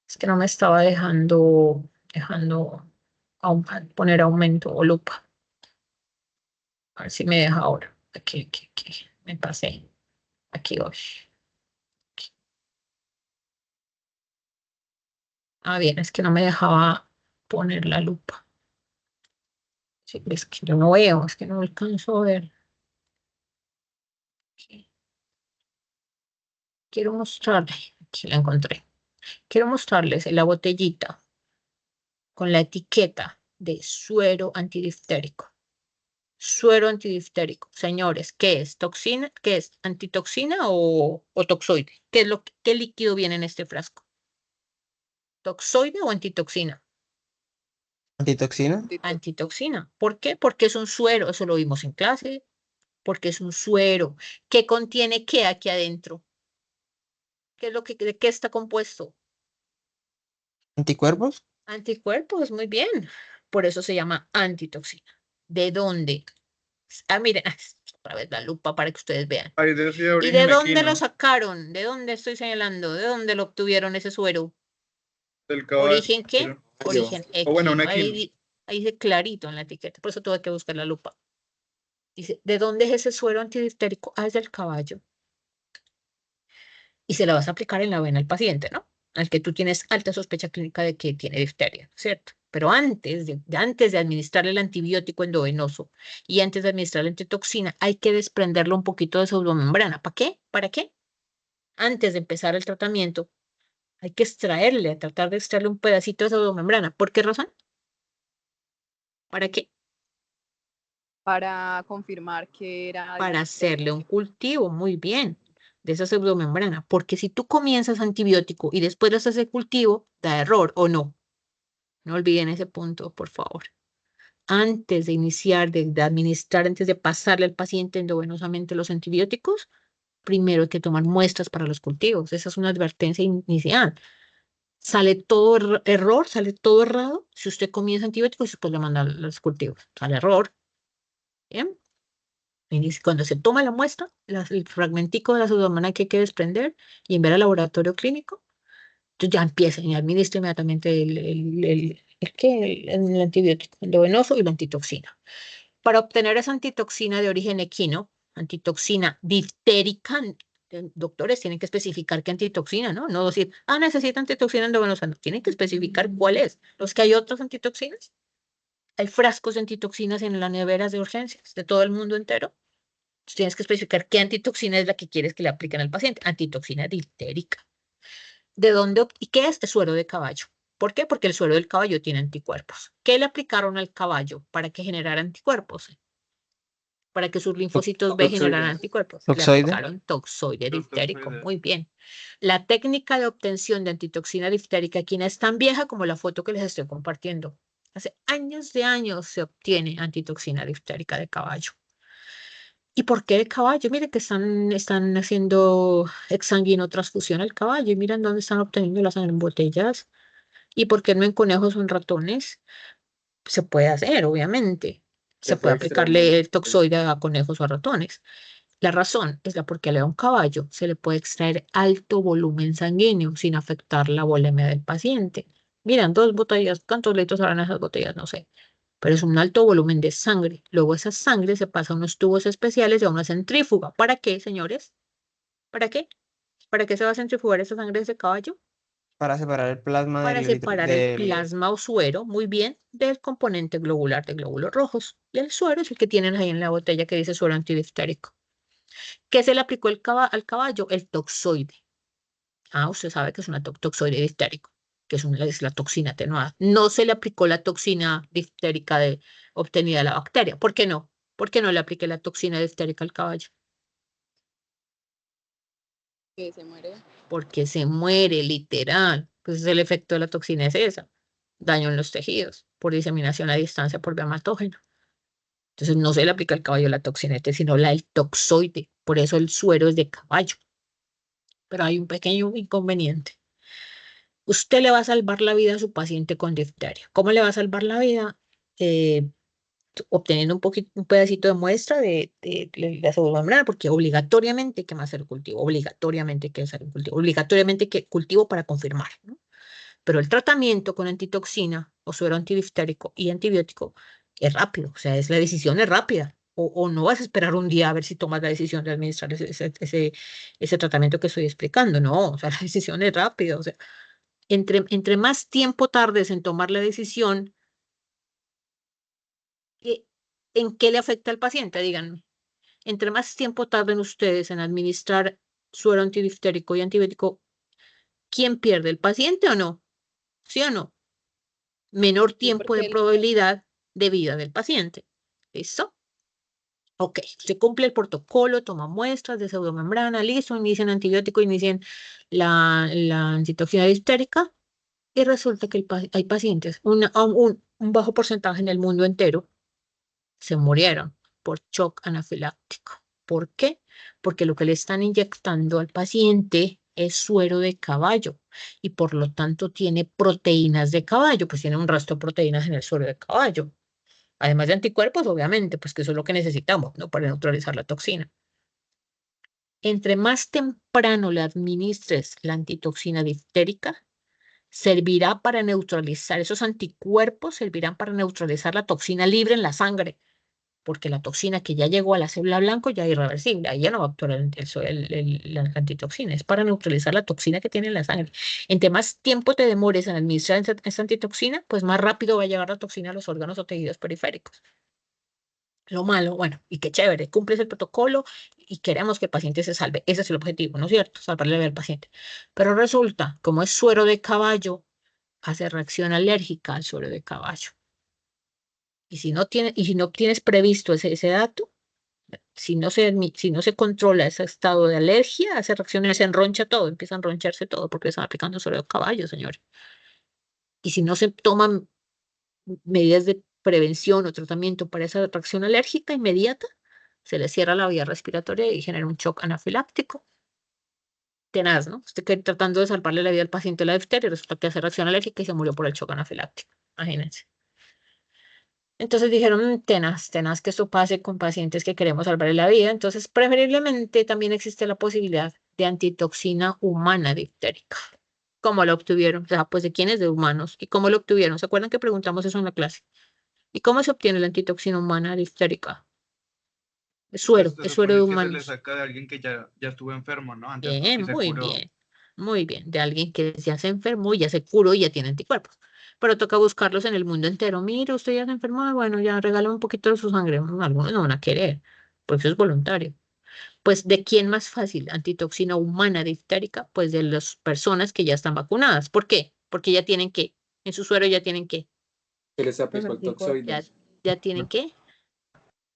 Es que no me estaba dejando poner aumento o lupa. A ver si me deja ahora. Aquí. Me pasé. Aquí voy. Aquí. Ah, bien, es que no me dejaba poner la lupa. Sí, es que yo no veo, es que no alcanzo a ver. Aquí. Quiero mostrarles, aquí la encontré. Quiero mostrarles la botellita con la etiqueta de suero antidiftérico. Suero antidiftérico. Señores, ¿qué es? ¿Toxina? ¿Qué es? ¿Antitoxina o toxoide? ¿Qué líquido viene en este frasco? ¿Toxoide o antitoxina? ¿Antitoxina? Antitoxina. ¿Por qué? Porque es un suero, eso lo vimos en clase, porque es un suero que contiene ¿qué aquí adentro? ¿Qué es de qué está compuesto? ¿Anticuerpos? Anticuerpos, muy bien. Por eso se llama antitoxina. ¿De dónde? Ah, miren, otra vez la lupa para que ustedes vean. Ahí decía ¿Y origen de dónde equino. lo sacaron? ¿De dónde estoy señalando? ¿De dónde lo obtuvieron ese suero? Del caballo. ¿Origen qué? Origen O bueno, un equino. equino. Ahí dice clarito en la etiqueta, por eso tuve que buscar la lupa. Dice, ¿de dónde es ese suero antidiftérico? Ah, es del caballo. Y se la vas a aplicar en la vena al paciente, ¿no? Al que tú tienes alta sospecha clínica de que tiene difteria, ¿cierto? Pero antes de administrarle el antibiótico endovenoso y antes de administrar la antitoxina, hay que desprenderlo un poquito de pseudomembrana. ¿Para qué? ¿Para qué? Antes de empezar el tratamiento, hay que tratar de extraerle un pedacito de pseudomembrana. ¿Por qué razón? ¿Para qué? Para confirmar que era Para hacerle un cultivo, muy bien, de esa pseudomembrana. Porque si tú comienzas antibiótico y después le haces el cultivo, da error o no. No olviden ese punto, por favor. Antes de iniciar, de administrar, antes de pasarle al paciente endovenosamente los antibióticos, primero hay que tomar muestras para los cultivos. Esa es una advertencia inicial. Sale todo error, sale todo errado si usted comienza antibióticos y después le manda los cultivos. Sale error. ¿Bien? Y cuando se toma la muestra, el fragmentico de la pseudomonas que hay que desprender y enviar al laboratorio clínico, entonces ya empieza y administra inmediatamente el antibiótico endovenoso y la antitoxina. Para obtener esa antitoxina de origen equino, antitoxina diftérica, doctores tienen que especificar qué antitoxina, ¿no? No decir, necesita antitoxina endovenosa, no, tienen que especificar cuál es. Los que hay otras antitoxinas, hay frascos de antitoxinas en las neveras de urgencias de todo el mundo entero. Entonces, tienes que especificar qué antitoxina es la que quieres que le apliquen al paciente. Antitoxina diftérica. ¿De dónde? ¿Y qué es? El suero de caballo. ¿Por qué? Porque el suero del caballo tiene anticuerpos. ¿Qué le aplicaron al caballo para que generara anticuerpos? Para que sus linfocitos B generaran anticuerpos. Le ¿Toxoide? aplicaron toxoide diftérico. Muy bien. La técnica de obtención de antitoxina diftérica aquí no es tan vieja como la foto que les estoy compartiendo. Hace años de años se obtiene antitoxina diftérica de caballo. ¿Y por qué el caballo? Miren que están haciendo exsanguinotransfusión al caballo y miren dónde están obteniendo la sangre en botellas. ¿Y por qué no en conejos o en ratones? Se puede hacer, obviamente. Se puede aplicarle el toxoide a conejos o a ratones. La razón es porque a un caballo se le puede extraer alto volumen sanguíneo sin afectar la volemia del paciente. Miran, 2 botellas, ¿cuántos litros habrán esas botellas? No sé, pero es un alto volumen de sangre. Luego esa sangre se pasa a unos tubos especiales y a una centrífuga. ¿Para qué, señores? ¿Para qué? ¿Para qué se va a centrifugar esa sangre de ese caballo? Para separar el plasma Para del separar el plasma o suero, muy bien, del componente globular de glóbulos rojos. Y el suero es el que tienen ahí en la botella que dice suero antidiftérico. ¿Qué se le aplicó al caballo? El toxoide. Ah, usted sabe que es una toxoide diftérico, que es la toxina atenuada. No se le aplicó la toxina diftérica obtenida de la bacteria. ¿Por qué no? ¿Por qué no le apliqué la toxina diftérica al caballo? Que se muere. Porque se muere, literal. Pues el efecto de la toxina es esa. Daño en los tejidos, por diseminación a distancia por hematógeno. Entonces no se le aplica al caballo la toxinete, sino el toxoide. Por eso el suero es de caballo. Pero hay un pequeño inconveniente. Usted le va a salvar la vida a su paciente con difteria. ¿Cómo le va a salvar la vida? Obteniendo un pedacito de muestra de la pseudomembrana, porque obligatoriamente hay que hacer el cultivo, obligatoriamente hay que hacer el cultivo, obligatoriamente hay que cultivo para confirmar, ¿no? Pero el tratamiento con antitoxina o suero antidiftérico y antibiótico es rápido, o sea, la decisión es rápida. O no vas a esperar un día a ver si tomas la decisión de administrar ese tratamiento que estoy explicando, no, o sea, la decisión es rápida, o sea, entre más tiempo tardes en tomar la decisión, ¿en qué le afecta al paciente? Díganme. Entre más tiempo tarden ustedes en administrar suero antidiftérico y antibiótico, ¿quién pierde? ¿El paciente o no? ¿Sí o no? Menor tiempo de probabilidad de vida del paciente. ¿Listo? Ok, usted cumple el protocolo, toma muestras de pseudomembrana, listo, inician antibiótico, inician la antitoxina diftérica y resulta que hay pacientes, un bajo porcentaje en el mundo entero, se murieron por shock anafiláctico. ¿Por qué? Porque lo que le están inyectando al paciente es suero de caballo y por lo tanto tiene proteínas de caballo, pues tiene un rastro de proteínas en el suero de caballo. Además de anticuerpos, obviamente, pues que eso es lo que necesitamos, ¿no? Para neutralizar la toxina. Entre más temprano le administres la antitoxina diftérica, servirá para neutralizar esos anticuerpos, servirán para neutralizar la toxina libre en la sangre, porque la toxina que ya llegó a la célula blanca ya es irreversible, ahí ya no va a actuar la antitoxina, es para neutralizar la toxina que tiene en la sangre. Entre más tiempo te demores en administrar esa antitoxina, pues más rápido va a llegar la toxina a los órganos o tejidos periféricos. Lo malo, bueno, y qué chévere, cumples el protocolo y queremos que el paciente se salve. Ese es el objetivo, ¿no es cierto? Salvarle la vida al paciente. Pero resulta, como es suero de caballo, hace reacción alérgica al suero de caballo. Y si no tienes previsto ese dato, si no se controla ese estado de alergia, hace reacciones, se enroncha todo, empieza a enroncharse todo porque están aplicando suero de caballo, señores. Y si no se toman medidas de prevención o tratamiento para esa reacción alérgica inmediata, se le cierra la vía respiratoria y genera un shock anafiláctico. Tenaz, ¿no? Usted tratando de salvarle la vida al paciente de la difteria, resulta que hace reacción alérgica y se murió por el shock anafiláctico. Imagínense. Entonces dijeron, tenaz que esto pase con pacientes que queremos salvarle la vida. Entonces, preferiblemente también existe la posibilidad de antitoxina humana diftérica. ¿Cómo la obtuvieron? O sea, pues de quiénes, de humanos. ¿Y cómo lo obtuvieron? ¿Se acuerdan que preguntamos eso en la clase? ¿Y cómo se obtiene la antitoxina humana diftérica? Es suero Esto de supone que se le humanos. saca de alguien que ya estuvo enfermo, ¿no? Antes Bien, y se muy curó. bien, muy bien. De alguien que ya se enfermó, ya se curó y ya tiene anticuerpos. Pero toca buscarlos en el mundo entero. Mire, usted ya se enfermó, bueno, ya regálame un poquito de su sangre. Algunos no van a querer, porque eso es voluntario. Pues, ¿de quién más fácil? Antitoxina humana diftérica, pues de las personas que ya están vacunadas. ¿Por qué? Porque ya tienen que, en su suero ya tienen que, Se les aplicó el toxoide. ya tienen que,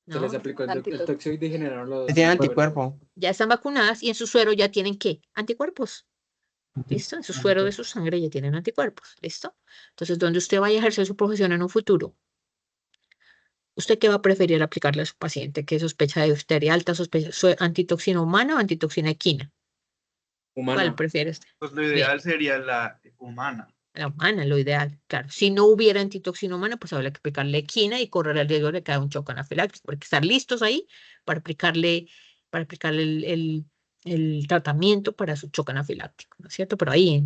Se les ¿no? aplicó el toxoide y generaron los Tiene anticuerpos. anticuerpo. Ya están vacunadas y en su suero ya tienen que, anticuerpos. ¿Listo? En su suero de su sangre ya tienen anticuerpos. ¿Listo? Entonces, donde usted vaya a ejercer su profesión en un futuro, ¿Usted qué va a preferir aplicarle a su paciente que sospecha de difteria alta, sospecha, antitoxina humana o antitoxina equina? ¿Cuál Humana. prefiere usted? Pues lo ideal sería la humana. La humana, lo ideal, claro. Si no hubiera antitoxina humana, pues habría que aplicarle equina y correr el riesgo de que haya un choque anafiláctico, porque estar listos ahí para aplicarle el tratamiento para su choque anafiláctico, ¿no es cierto? Pero ahí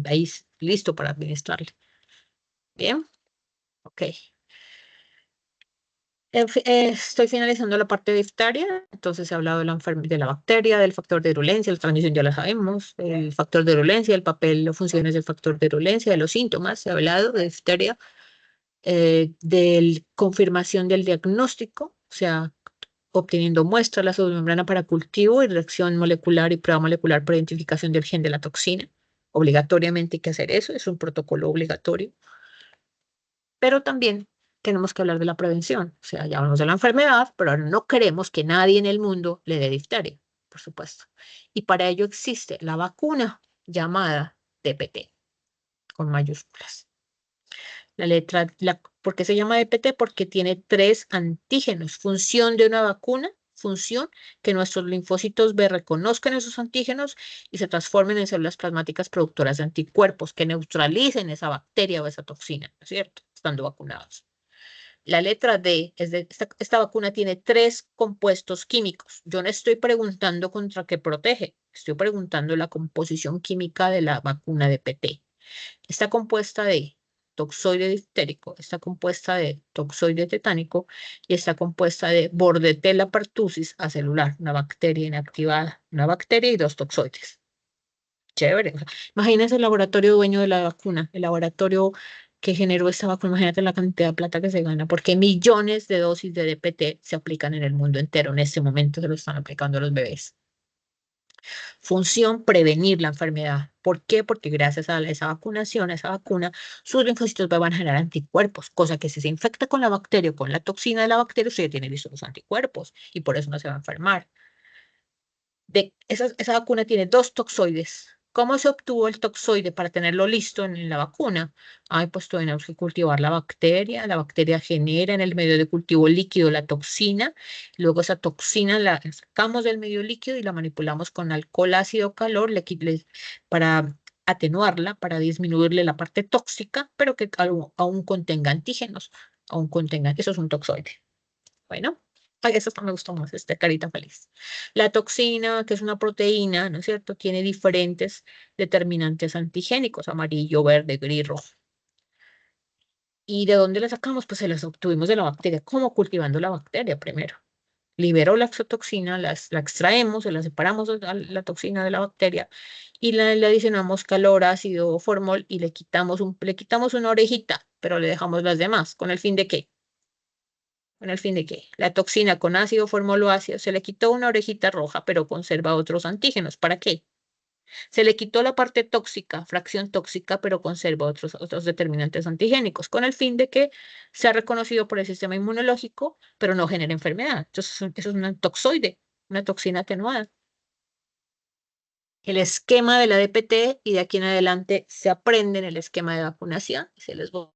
listo para administrarle. Bien, ok. Estoy finalizando la parte de difteria, entonces he hablado de la bacteria, del factor de virulencia, la transmisión ya la sabemos, el factor de virulencia, el papel o funciones del factor de virulencia, de los síntomas, he hablado de difteria, de confirmación del diagnóstico, o sea, obteniendo muestras, la submembrana para cultivo y reacción molecular y prueba molecular para identificación del gen de la toxina. Obligatoriamente hay que hacer eso, es un protocolo obligatorio. Pero también tenemos que hablar de la prevención. O sea, ya hablamos de la enfermedad, pero ahora no queremos que nadie en el mundo le dé difteria, por supuesto. Y para ello existe la vacuna llamada DPT, con mayúsculas. ¿Por qué se llama DPT? Porque tiene 3 antígenos. Función de una vacuna, función que nuestros linfocitos B reconozcan esos antígenos y se transformen en células plasmáticas productoras de anticuerpos que neutralicen esa bacteria o esa toxina, ¿no es cierto? Estando vacunados. La letra D, esta vacuna tiene 3 compuestos químicos. Yo no estoy preguntando contra qué protege, estoy preguntando la composición química de la vacuna DPT. Está compuesta de toxoide difterico, está compuesta de toxoide tetánico y está compuesta de Bordetella pertussis acelular, una bacteria inactivada, una bacteria y 2 toxoides. Chévere. Imagínense el laboratorio dueño de la vacuna, el laboratorio que generó esta vacuna, imagínate la cantidad de plata que se gana, porque millones de dosis de DPT se aplican en el mundo entero. En este momento se lo están aplicando a los bebés. Función, prevenir la enfermedad. ¿Por qué? Porque gracias a esa vacunación, a esa vacuna, sus linfocitos B van a generar anticuerpos, cosa que si se infecta con la bacteria o con la toxina de la bacteria, usted ya tiene listos los anticuerpos y por eso no se va a enfermar. Esa vacuna tiene 2 toxoides. ¿Cómo se obtuvo el toxoide para tenerlo listo en la vacuna? Ay, pues tenemos que cultivar la bacteria genera en el medio de cultivo líquido la toxina, luego esa toxina la sacamos del medio líquido y la manipulamos con alcohol ácido calor para atenuarla, para disminuirle la parte tóxica, pero que aún contenga antígenos, eso es un toxoide. Bueno. Ay, eso me gustó más, carita feliz. La toxina, que es una proteína, ¿no es cierto? Tiene diferentes determinantes antigénicos, amarillo, verde, gris, rojo. ¿Y de dónde la sacamos? Pues se las obtuvimos de la bacteria. ¿Cómo? Cultivando la bacteria primero. Liberó la exotoxina, la extraemos, la separamos la toxina de la bacteria y le adicionamos calor, ácido, formol y le quitamos una orejita, pero le dejamos las demás. ¿Con el fin de qué? ¿Con el fin de qué? La toxina con ácido formoloácido se le quitó una orejita roja, pero conserva otros antígenos. ¿Para qué? Se le quitó la parte tóxica, fracción tóxica, pero conserva otros determinantes antigénicos, con el fin de que sea reconocido por el sistema inmunológico, pero no genere enfermedad. Entonces, eso es un toxoide, una toxina atenuada. El esquema de la DPT y de aquí en adelante se aprende en el esquema de vacunación. Se les voy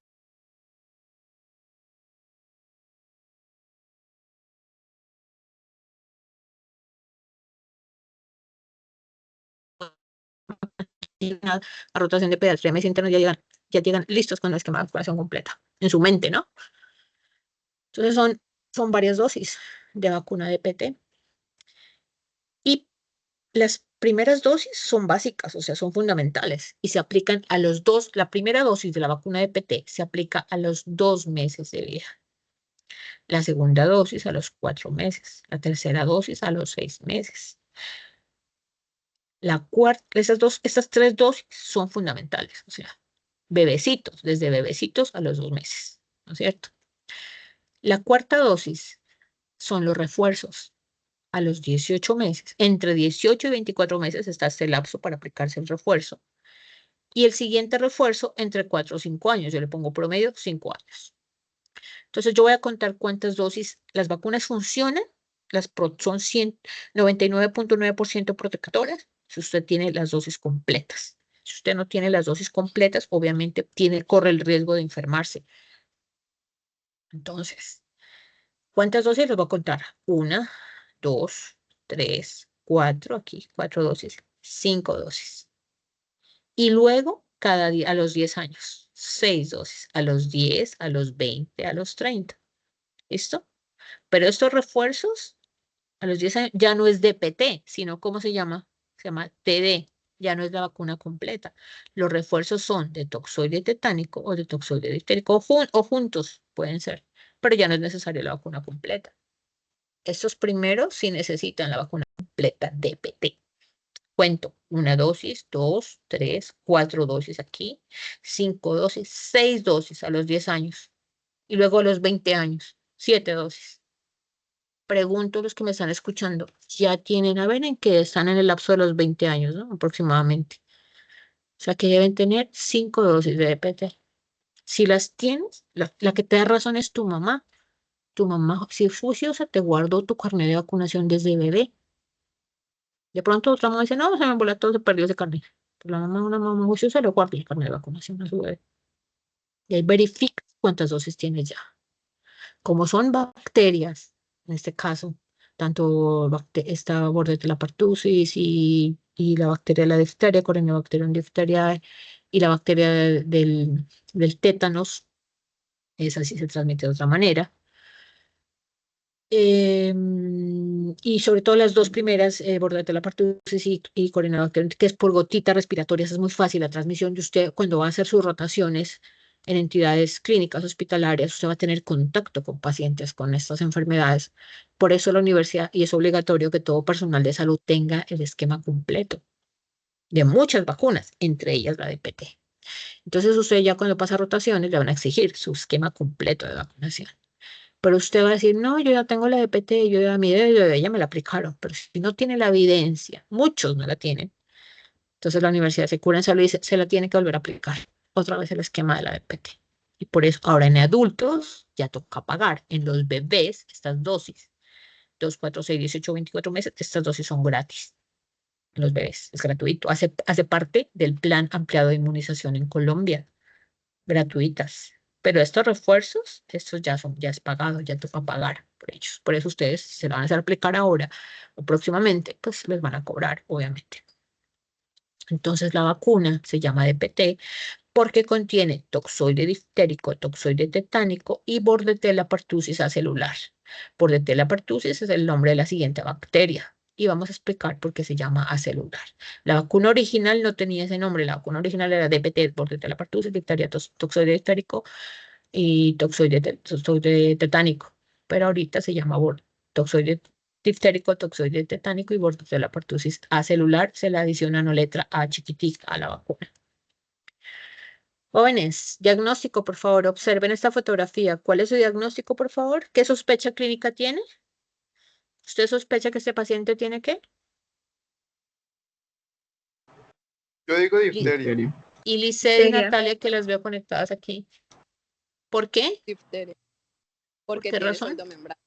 a rotación de pediatría, mes internos ya llegan listos con el esquema de vacunación completa en su mente, ¿no? Entonces son varias dosis de vacuna de DPT. Y las primeras dosis son básicas, o sea, son fundamentales y se aplican a los 2, la primera dosis de la vacuna de DPT se aplica a los 2 meses de vida. La segunda dosis a los 4 meses, la tercera dosis a los 6 meses. Estas 3 dosis son fundamentales, o sea, bebecitos, desde bebecitos a los 2 meses, ¿no es cierto? La cuarta dosis son los refuerzos a los 18 meses. Entre 18 y 24 meses está este lapso para aplicarse el refuerzo. Y el siguiente refuerzo entre 4 o 5 años. Yo le pongo promedio 5 años. Entonces yo voy a contar cuántas dosis. Las vacunas funcionan. Son 99.9% protectoras si usted tiene las dosis completas. Si usted no tiene las dosis completas, obviamente corre el riesgo de enfermarse. Entonces, ¿Cuántas dosis les voy a contar? 1, 2, 3, 4, aquí, 4 dosis, 5 dosis. Y luego, cada día, a los 10 años, 6 dosis, a los 10, a los 20, a los 30. ¿Listo? Pero estos refuerzos, a los 10 años, ya no es DPT, sino, ¿cómo se llama? Se llama TD, ya no es la vacuna completa. Los refuerzos son de toxoide tetánico o de toxoide difterico, o juntos pueden ser, pero ya no es necesaria la vacuna completa. Estos primeros sí necesitan la vacuna completa DPT. Cuento, 1 dosis, 2, 3, 4 dosis aquí, 5 dosis, 6 dosis a los 10 años y luego a los 20 años, 7 dosis. Pregunto a los que me están escuchando, ya tienen, a ver en qué están en el lapso de los 20 años, ¿no? Aproximadamente. O sea que deben tener 5 dosis de DPT. Si las tienes, la que te da razón es tu mamá. Tu mamá, si es juiciosa, te guardó tu carnet de vacunación desde bebé. De pronto otra mamá dice, no, se me voló todo, se perdió ese carnet. Pero la mamá, una mamá juiciosa, le guarda el carnet de vacunación a su bebé. Y ahí verifica cuántas dosis tiene ya. Como son bacterias, en este caso, tanto esta Bordetella pertussis y la bacteria de la difteria, Corynebacterium diphtheriae, y la bacteria del tétanos, esa sí se transmite de otra manera. Y sobre todo las dos primeras, Bordetella pertussis y Corynebacterium, que es por gotita respiratoria, es muy fácil la transmisión de usted cuando va a hacer sus rotaciones en entidades clínicas hospitalarias, usted va a tener contacto con pacientes con estas enfermedades. Por eso la universidad, y es obligatorio que todo personal de salud tenga el esquema completo de muchas vacunas, entre ellas la DPT. Entonces usted ya cuando pasa rotaciones le van a exigir su esquema completo de vacunación. Pero usted va a decir, no, yo ya tengo la DPT, yo ya mi bebé ya me la aplicaron. Pero si no tiene la evidencia, muchos no la tienen, entonces la universidad se cura en salud y se la tiene que volver a aplicar otra vez el esquema de la DPT. Y por eso ahora en adultos ya toca pagar. En los bebés estas dosis, 2, 4, 6, 18, 24 meses, estas dosis son gratis. En los bebés es gratuito. Hace parte del plan ampliado de inmunización en Colombia. Gratuitas. Pero estos refuerzos, estos ya es pagado, ya toca pagar por ellos. Por eso ustedes, si se lo van a hacer aplicar ahora o próximamente, pues les van a cobrar, obviamente. Entonces la vacuna se llama DPT porque contiene toxoide difterico, toxoide tetánico y Bordetella pertussis acelular. Bordetella pertussis es el nombre de la siguiente bacteria y vamos a explicar por qué se llama acelular. La vacuna original no tenía ese nombre, la vacuna original era DPT, Bordetella pertussis, difteria, toxoide difterico y toxoide tetánico, pero ahorita se llama toxoide difterico, toxoide tetánico y Bordetella pertussis acelular. Se le adiciona una letra A chiquitica a la vacuna. Jóvenes, diagnóstico, por favor, observen esta fotografía. ¿Cuál es su diagnóstico, por favor? ¿Qué sospecha clínica tiene? ¿Usted sospecha que este paciente tiene qué? Yo digo difteria. Difteria. Y Licea y Difteria. Natalia, que las veo conectadas aquí. ¿Por qué? Difteria. Porque qué tiene razón? pseudomembrana.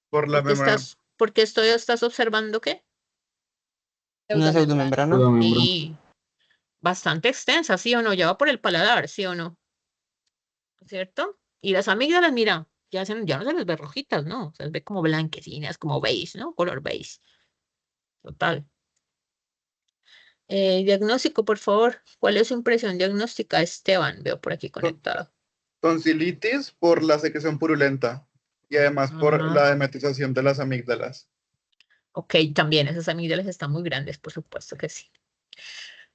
Por la membrana. ¿Por qué estás observando qué? Una pseudomembrana. Toda membro. Y bastante extensa, ¿sí o no? Ya va por el paladar, ¿sí o no? ¿Cierto? Y las amígdalas, mira, ya no se les ve rojitas, ¿no? Se les ve como blanquecinas, como beige, ¿no? Color beige. Total. Diagnóstico, por favor. ¿Cuál es su impresión diagnóstica, Esteban? Veo por aquí conectado. Tonsilitis por la secreción purulenta y además por Ajá. la demetización de las amígdalas. Ok, también esas amígdalas están muy grandes, por supuesto que sí.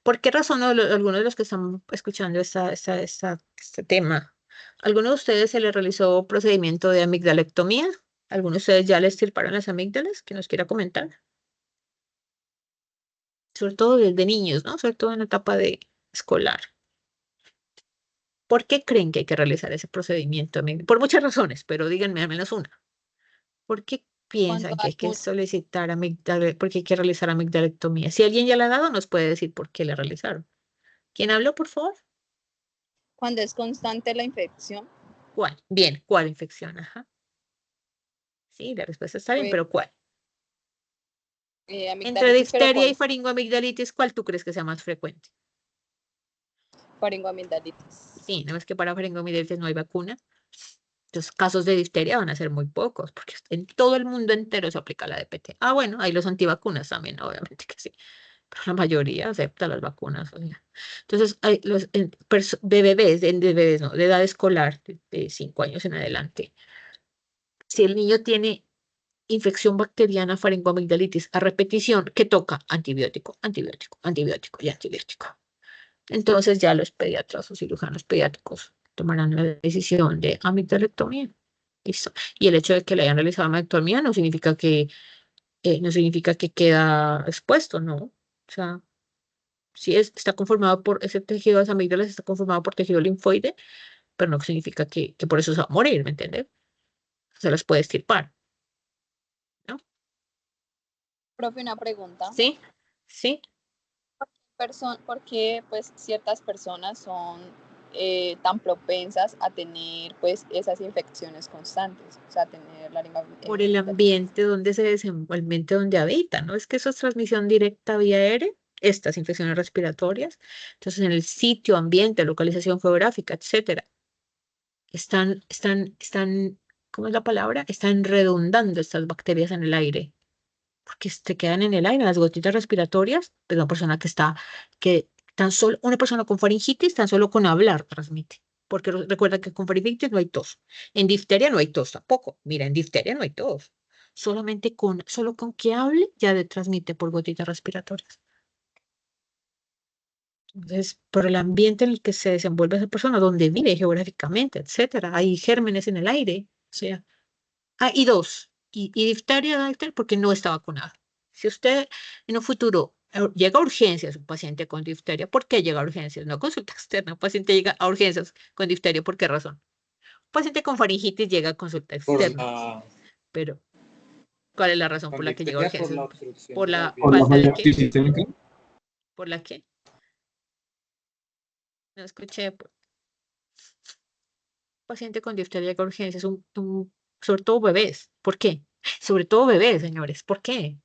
¿Por qué razón algunos de los que están escuchando este tema? ¿Alguno de ustedes se le realizó procedimiento de amigdalectomía? ¿Alguno de ustedes ya le extirparon las amígdalas? ¿Que nos quiera comentar? Sobre todo desde niños, ¿no? Sobre todo en la etapa de escolar. ¿Por qué creen que hay que realizar ese procedimiento? Por muchas razones, pero díganme al menos una. ¿Por qué piensan que hay que solicitar porque hay que realizar amigdalectomía? Si alguien ya la ha dado, nos puede decir por qué la realizaron. ¿Quién habló, por favor? Cuando es constante la infección, ¿Cuál? Bien, ¿cuál infección? Ajá. Sí, la respuesta está bien, Pues, pero ¿cuál? Entre amigdalitis, pero difteria y con faringoamigdalitis, ¿cuál tú crees que sea más frecuente? faringoamigdalitis. Sí, nada más que para faringoamigdalitis no hay vacuna. Entonces, casos de difteria van a ser muy pocos, porque en todo el mundo entero se aplica la DPT. Ah, bueno, hay los antivacunas también, obviamente que sí, pero la mayoría acepta las vacunas. O sea. Entonces, hay los de bebés, de bebés no, de edad escolar, de 5 años en adelante. Si el niño tiene infección bacteriana faringoamigdalitis a repetición, ¿qué toca? Antibiótico, antibiótico, antibiótico y antibiótico. Entonces ya los pediatras o cirujanos pediátricos tomarán la decisión de amigdalectomía. Listo. Y el hecho de que le hayan realizado amigdalectomía no significa que queda expuesto, ¿no? O sea, sí está conformado por ese tejido de las amígdalas, está conformado por tejido linfoide, pero no significa que por eso se va a morir, ¿me entiendes? Se las puede extirpar, ¿no? Profe, una pregunta. Sí, sí. ¿Por qué pues ciertas personas son tan propensas a tener pues esas infecciones constantes? O sea, tener la lengua Por el ambiente donde se desenvuelve, donde habita, ¿no? Es que eso es transmisión directa vía aérea, estas infecciones respiratorias. Entonces, en el sitio, ambiente, localización geográfica, etcétera, están, ¿cómo es la palabra? Están redundando estas bacterias en el aire, porque se quedan en el aire, las gotitas respiratorias de una persona que tan solo, una persona con faringitis, tan solo con hablar transmite. Porque recuerda que con faringitis no hay tos. En difteria no hay tos tampoco. Mira, en difteria no hay tos. Solo con que hable ya transmite por gotitas respiratorias. Entonces, por el ambiente en el que se desenvuelve esa persona, donde vive geográficamente, etcétera, hay gérmenes en el aire. O sea, y dos, y difteria, porque no está vacunada. Si usted en un futuro llega a urgencias un paciente con difteria, ¿por qué llega a urgencias? No a consulta externa, un paciente llega a urgencias con difteria, ¿por qué razón? Un paciente con faringitis llega a consulta Por externa, la, pero ¿cuál es la razón por con la que llega a difteria, por urgencias? la obstrucción ¿Por de las la ¿Por la falta falla de qué? sistémica? ¿Por la qué? No escuché. Paciente con difteria llega a urgencias, sobre todo bebés. ¿Por qué? Sobre todo bebés, señores. ¿Por qué?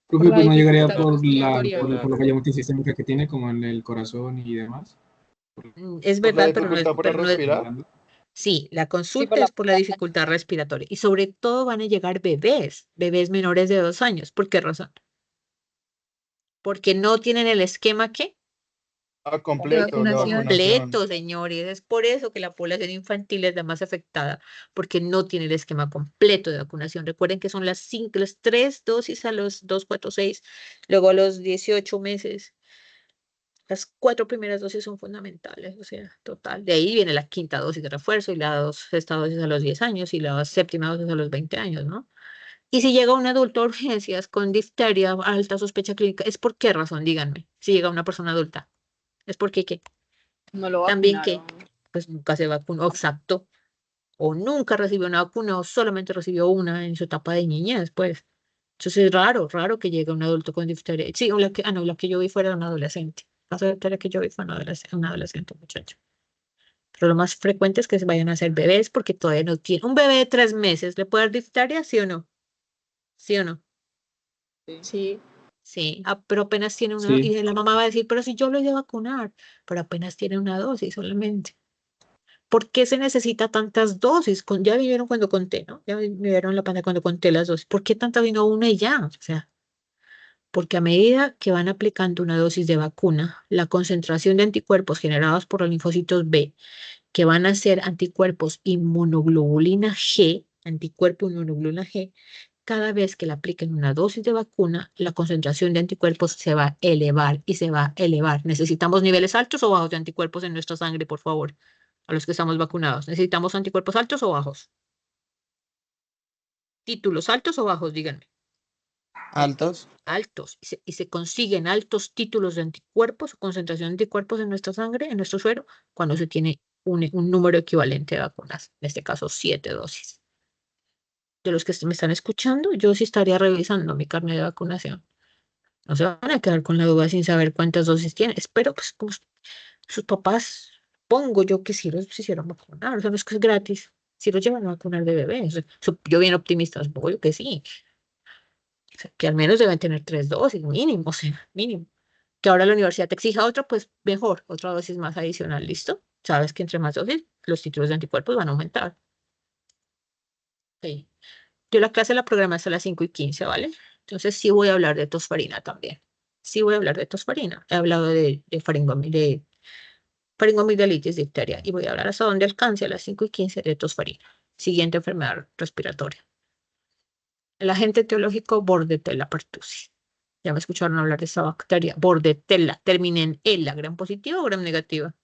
Profe, La pues no llegaría dificultad respiratoria. por la falla multisistémica que tiene, como en el corazón y demás. Es Por la verdad, pero no es, dificultad para pero no es, respirar. sí, la Sí, consulta por la es por la dificultad respiratoria y sobre todo van a llegar bebés menores de 2 años. ¿Por qué razón? Porque no tienen el esquema que Completo, la vacunación. vacunación. completo, señores. Es por eso que la población infantil es la más afectada, porque no tiene el esquema completo de vacunación. Recuerden que son las 3 dosis a los 2, 4, 6, luego a los 18 meses. Las 4 primeras dosis son fundamentales, o sea, total. De ahí viene la quinta dosis de refuerzo y la sexta dosis a los 10 años y la séptima dosis a los 20 años, ¿no? Y si llega un adulto a urgencias con difteria, alta sospecha clínica, ¿es por qué razón? Díganme. Si llega una persona adulta, ¿es porque qué? no lo También vacunaron. que, pues nunca se vacunó, exacto, o nunca recibió una vacuna, o solamente recibió una en su etapa de niñez, pues. Entonces es raro que llegue un adulto con difteria. Sí, no, la que yo vi fuera un adolescente. El caso de difteria que yo vi fue un adolescente, muchacho. Pero lo más frecuente es que se vayan a hacer bebés porque todavía no tiene. Un bebé de 3 meses, ¿le puede dar difteria? ¿Sí o no? ¿Sí o no? Sí. Sí, pero apenas tiene una, Sí. y la mamá va a decir, pero si yo lo voy a vacunar, pero apenas tiene una dosis solamente. ¿Por qué se necesita tantas dosis? Ya vieron cuando conté, ¿no? Ya vieron la pantalla cuando conté las dosis. ¿Por qué tanta vino una y ya? O sea, porque a medida que van aplicando una dosis de vacuna, la concentración de anticuerpos generados por los linfocitos B, que van a ser anticuerpos inmunoglobulina G, anticuerpo inmunoglobulina G, cada vez que le apliquen una dosis de vacuna, la concentración de anticuerpos se va a elevar y se va a elevar. ¿Necesitamos niveles altos o bajos de anticuerpos en nuestra sangre, por favor? A los que estamos vacunados. ¿Necesitamos anticuerpos altos o bajos? ¿Títulos altos o bajos? Díganme. Altos. Altos. Y se consiguen altos títulos de anticuerpos o concentración de anticuerpos en nuestra sangre, en nuestro suero, cuando se tiene un número equivalente de vacunas, en este caso 7 dosis. De los que me están escuchando, yo sí estaría revisando mi carnet de vacunación. No se van a quedar con la duda sin saber cuántas dosis tiene. Espero, pues, como sus papás, pongo yo que sí los hicieron vacunar. O sea, no es que es gratis. Si los llevan a vacunar de bebés. Yo bien optimista, supongo yo que sí. O sea, que al menos deben tener 3 dosis, mínimo, o sea, mínimo. Que ahora la universidad te exija otra, pues mejor, otra dosis más adicional, ¿listo? Sabes que entre más dosis, los títulos de anticuerpos van a aumentar. Ok. Yo la clase la programé hasta las 5:15, ¿vale? Entonces sí voy a hablar de tosferina también. Sí voy a hablar de tosferina. He hablado de faringomigdalitis, difteria, y voy a hablar hasta donde alcance a las 5:15 de tosferina. Siguiente enfermedad respiratoria. El agente etiológico Bordetella pertussis. Ya me escucharon hablar de esa bacteria. Bordetella. Termina en ELA. ¿Gram positiva o gram negativa?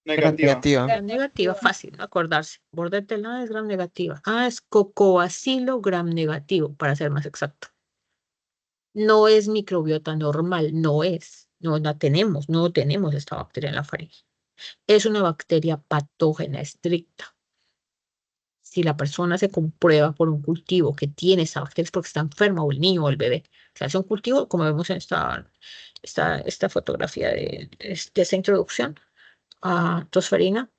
Negativa. Negativa. Gram negativa, fácil acordarse. Bordetella es gram negativa. Ah, es cocobacilo gram negativo, para ser más exacto. No es microbiota normal, no es. No la tenemos, no tenemos esta bacteria en la faringe. Es una bacteria patógena estricta. Si la persona se comprueba por un cultivo que tiene esa bacteria es porque está enferma, o el niño o el bebé. Se hace un cultivo, como vemos en esta fotografía de esta introducción a tosferina.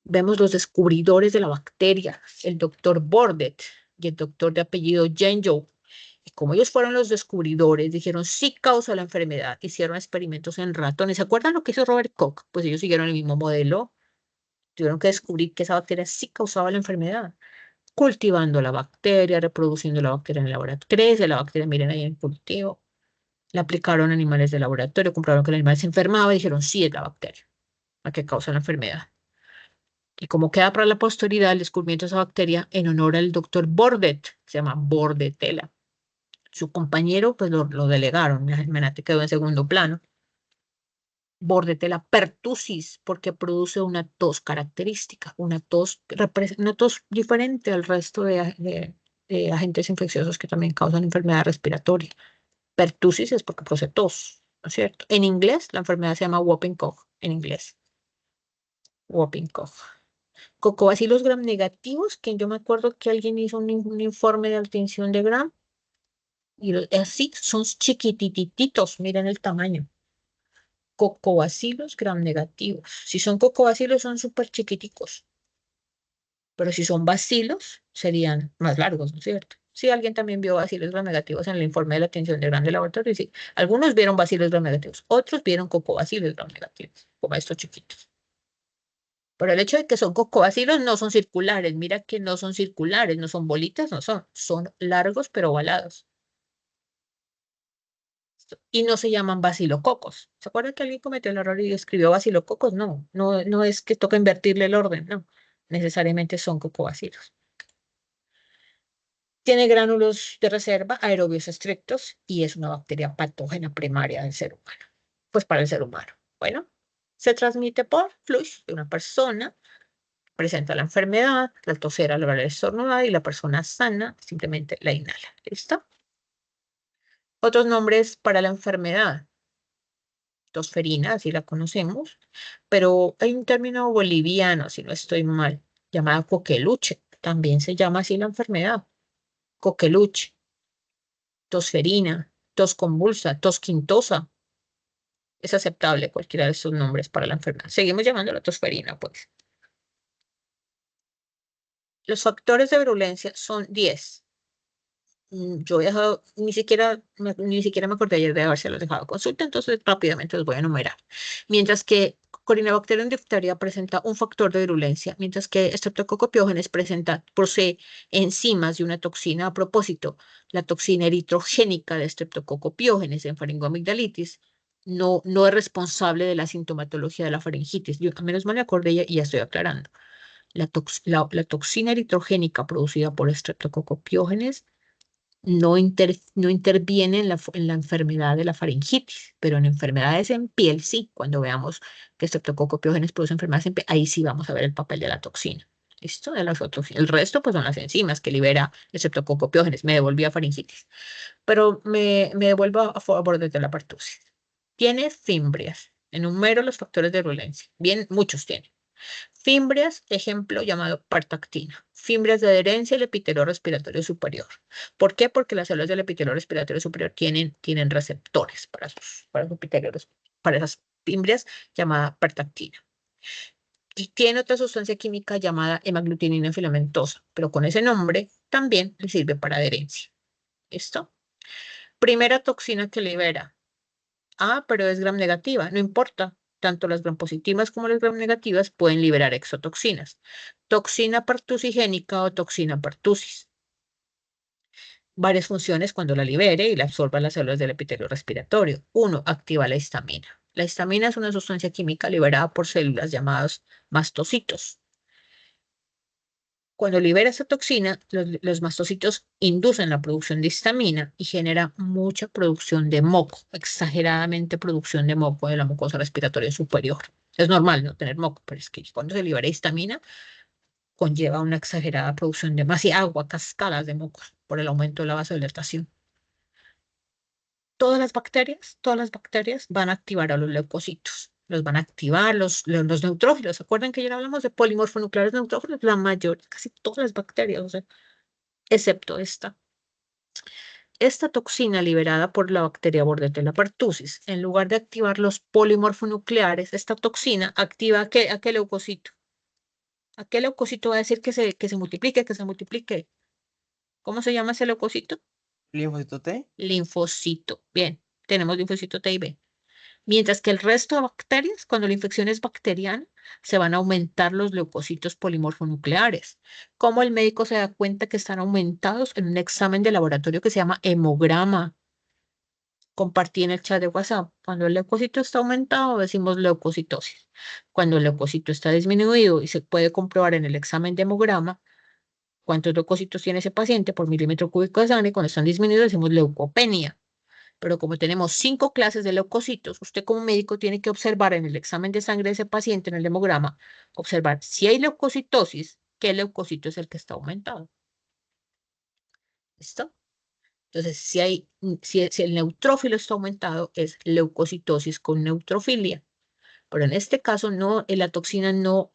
Vemos los descubridores de la bacteria, el doctor Bordet y el doctor de apellido Genjo. Y como ellos fueron los descubridores, dijeron sí causa la enfermedad. Hicieron experimentos en ratones. ¿Se acuerdan lo que hizo Robert Koch? Pues ellos siguieron el mismo modelo. Tuvieron que descubrir que esa bacteria sí causaba la enfermedad. Cultivando la bacteria, reproduciendo la bacteria en el laboratorio. Crece la bacteria, miren ahí en el cultivo. La aplicaron a animales de laboratorio, comprobaron que el animal se enfermaba y dijeron sí es la bacteria la que causa la enfermedad. Y como queda para la posteridad el descubrimiento de esa bacteria en honor al doctor Bordet, se llama Bordetella. Su compañero, pues lo delegaron, Menate quedó en segundo plano. Bordetella pertussis, porque produce una tos característica, una tos diferente al resto de agentes infecciosos que también causan enfermedad respiratoria. Pertussis es porque produce tos, ¿no es cierto? En inglés, la enfermedad se llama whooping cough, en inglés. Whooping cough. Cocobacilos gram negativos, que yo me acuerdo que alguien hizo un informe de obtención de gram, y así son chiquitititos, miren el tamaño. Cocobacilos gram negativos. Si son cocobacilos son súper chiquiticos, pero si son bacilos serían más largos, ¿no es cierto? Sí, alguien también vio bacilos gram negativos en el informe de la obtención de gram de laboratorio, y sí, algunos vieron bacilos gram negativos, otros vieron cocobacilos gram negativos, como estos chiquitos. Pero el hecho de que son cocobacilos no son circulares. Mira que no son circulares, no son bolitas, no son. Son largos pero ovalados. Y no se llaman bacilococos. ¿Se acuerdan que alguien cometió el error y escribió bacilococos? No es que toca invertirle el orden, no. Necesariamente son cocobacilos. Tiene gránulos de reserva aerobios estrictos y es una bacteria patógena primaria del ser humano. Pues para el ser humano. Bueno, se transmite por flush de una persona. Presenta la enfermedad, la tosera al hablar estornudar y la persona sana simplemente la inhala. ¿Listo? Otros nombres para la enfermedad. Tosferina, así la conocemos, pero hay un término boliviano, si no estoy mal, llamado coqueluche. También se llama así la enfermedad. Coqueluche, tosferina, tos convulsa, tos quintosa. Es aceptable cualquiera de estos nombres para la enfermedad. Seguimos llamándola tosferina, pues. Los factores de virulencia son 10. Yo he dejado, ni siquiera me acordé ayer de habérselos dejado consulta, entonces rápidamente los voy a enumerar. Mientras que Corynebacterium diphtheria presenta un factor de virulencia, mientras que Streptococcus pyogenes posee enzimas de una toxina. A propósito, la toxina eritrogénica de Streptococcus pyogenes en faringoamigdalitis no es responsable de la sintomatología de la faringitis. Yo menos mal me acordé y ya estoy aclarando. La toxina eritrogénica producida por Streptococcus pyogenes no interviene en la enfermedad de la faringitis, pero en enfermedades en piel sí. Cuando veamos que Streptococcus pyogenes produce enfermedades en piel, ahí sí vamos a ver el papel de la toxina. ¿Listo? El resto pues son las enzimas que libera Streptococcus pyogenes. Me devolví a faringitis, pero me devuelvo a favor de la pertussis. Tiene fimbrias. Enumero los factores de virulencia. Bien, muchos tienen. Fimbrias, ejemplo llamado partactina. Fimbrias de adherencia al epitelio respiratorio superior. ¿Por qué? Porque las células del epitelio respiratorio superior tienen receptores para para esas fimbrias llamada partactina. Y tiene otra sustancia química llamada hemaglutinina filamentosa, pero con ese nombre también le sirve para adherencia. ¿Listo? Primera toxina que libera. Ah, pero es gram negativa, no importa. tanto las grampositivas como las gramnegativas pueden liberar exotoxinas. Toxina pertussigénica o toxina pertussis. Varias funciones cuando la libere y la absorban las células del epitelio respiratorio. 1. Activa la histamina. La histamina es una sustancia química liberada por células llamadas mastocitos. Cuando libera esa toxina, los mastocitos inducen la producción de histamina y genera mucha producción de moco, exageradamente producción de moco de la mucosa respiratoria superior. Es normal no tener moco, pero es que cuando se libera histamina, conlleva una exagerada producción de más y agua, cascadas de mocos por el aumento de la vasodilatación. Todas las bacterias van a activar a los leucocitos. Los van a activar los neutrófilos. ¿Se acuerdan que ayer hablamos de polimorfonucleares neutrófilos? La mayor, casi todas las bacterias, o sea, excepto esta. Esta toxina liberada por la bacteria Bordetella pertussis, en lugar de activar los polimorfonucleares, esta toxina activa ¿a qué leucocito? ¿A qué leucocito va a decir que se multiplique? ¿Cómo se llama ese leucocito? ¿Linfocito T? Linfocito. Bien, tenemos linfocito T y B. Mientras que el resto de bacterias, cuando la infección es bacteriana, se van a aumentar los leucocitos polimorfonucleares. ¿Cómo el médico se da cuenta que están aumentados? En un examen de laboratorio que se llama hemograma. Compartí en el chat de WhatsApp. Cuando el leucocito está aumentado, decimos leucocitosis. Cuando el leucocito está disminuido y se puede comprobar en el examen de hemograma cuántos leucocitos tiene ese paciente por milímetro cúbico de sangre, cuando están disminuidos decimos leucopenia. Pero como tenemos 5 clases de leucocitos, usted como médico tiene que observar en el examen de sangre de ese paciente, en el hemograma, observar si hay leucocitosis, qué leucocito es el que está aumentado. ¿Listo? Entonces, si el neutrófilo está aumentado, es leucocitosis con neutrofilia. Pero en este caso, la toxina no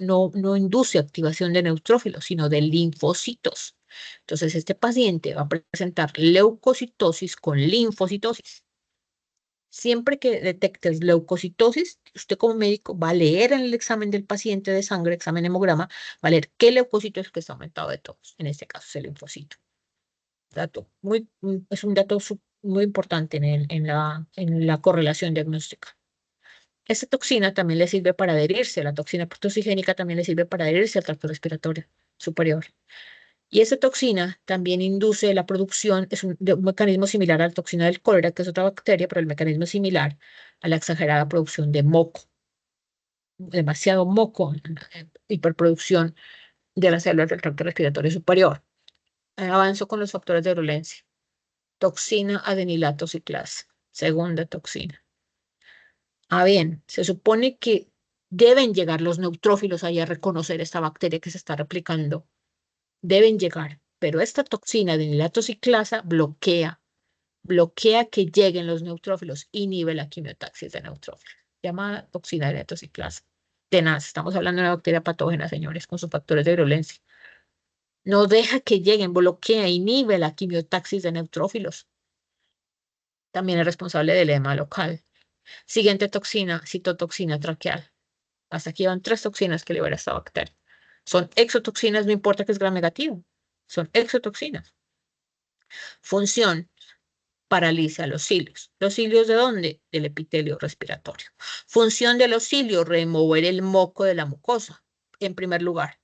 induce activación de neutrófilos, sino de linfocitos. Entonces, este paciente va a presentar leucocitosis con linfocitosis. Siempre que detectes leucocitosis, usted como médico va a leer en el examen del paciente de sangre, examen hemograma, va a leer qué leucocito es el que está aumentado de todos. En este caso es el linfocito. Es un dato muy importante en la correlación diagnóstica. Esta toxina también le sirve para adherirse, la toxina pertussigénica también le sirve para adherirse al tracto respiratorio superior. Y esa toxina también induce la producción, es un mecanismo similar a la toxina del cólera, que es otra bacteria, pero el mecanismo es similar a la exagerada producción de moco. Demasiado moco, hiperproducción de las células del tracto respiratorio superior. Avanzo con los factores de virulencia. Toxina adenilato ciclasa, segunda toxina. Bien, se supone que deben llegar los neutrófilos ahí a reconocer esta bacteria que se está replicando. Deben llegar, pero esta toxina adenilato ciclasa bloquea que lleguen los neutrófilos, inhibe la quimiotaxis de neutrófilos. Llamada toxina adenilato ciclasa. Tenaz, estamos hablando de una bacteria patógena, señores, con sus factores de virulencia. No deja que lleguen, bloquea, inhibe la quimiotaxis de neutrófilos. También es responsable del edema local. Siguiente toxina, citotoxina traqueal. Hasta aquí van 3 toxinas que libera esta bacteria. Son exotoxinas, no importa que es gram negativo. Son exotoxinas. Función, paraliza los cilios. ¿Los cilios de dónde? Del epitelio respiratorio. Función de los cilios, remover el moco de la mucosa, en primer lugar.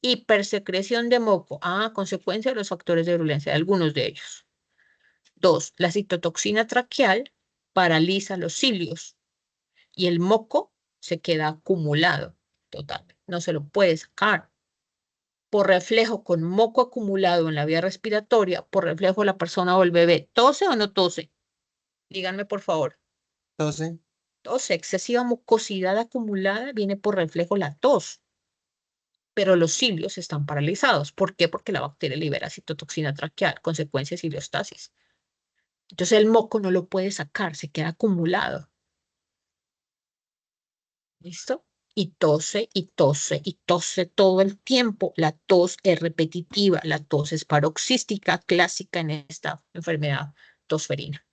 Hipersecreción de moco, consecuencia de los factores de virulencia, de algunos de ellos. 2, la citotoxina traqueal paraliza los cilios y el moco se queda acumulado total, no se lo puede sacar. Por reflejo, con moco acumulado en la vía respiratoria, por reflejo la persona o el bebé, ¿tose o no tose? Díganme por favor. Tose. Tose, excesiva mucosidad acumulada viene por reflejo la tos. Pero los cilios están paralizados. ¿Por qué? Porque la bacteria libera citotoxina traqueal, consecuencia de ciliostasis. Entonces el moco no lo puede sacar, se queda acumulado. ¿Listo? Y tose, y tose, y tose todo el tiempo. La tos es repetitiva, la tos es paroxística, clásica en esta enfermedad tosferina.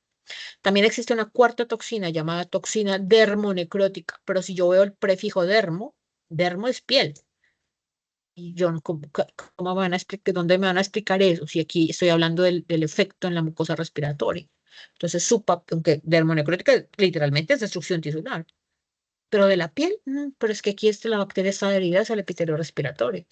También existe una cuarta toxina llamada toxina dermonecrótica, pero si yo veo el prefijo dermo es piel. Y yo, ¿cómo me van a explicar, dónde me van a explicar eso? Si aquí estoy hablando del efecto en la mucosa respiratoria. Entonces, aunque dermonecrótica literalmente es destrucción tisular. Pero de la piel, pero es que aquí la bacteria está adherida al epitelio respiratorio.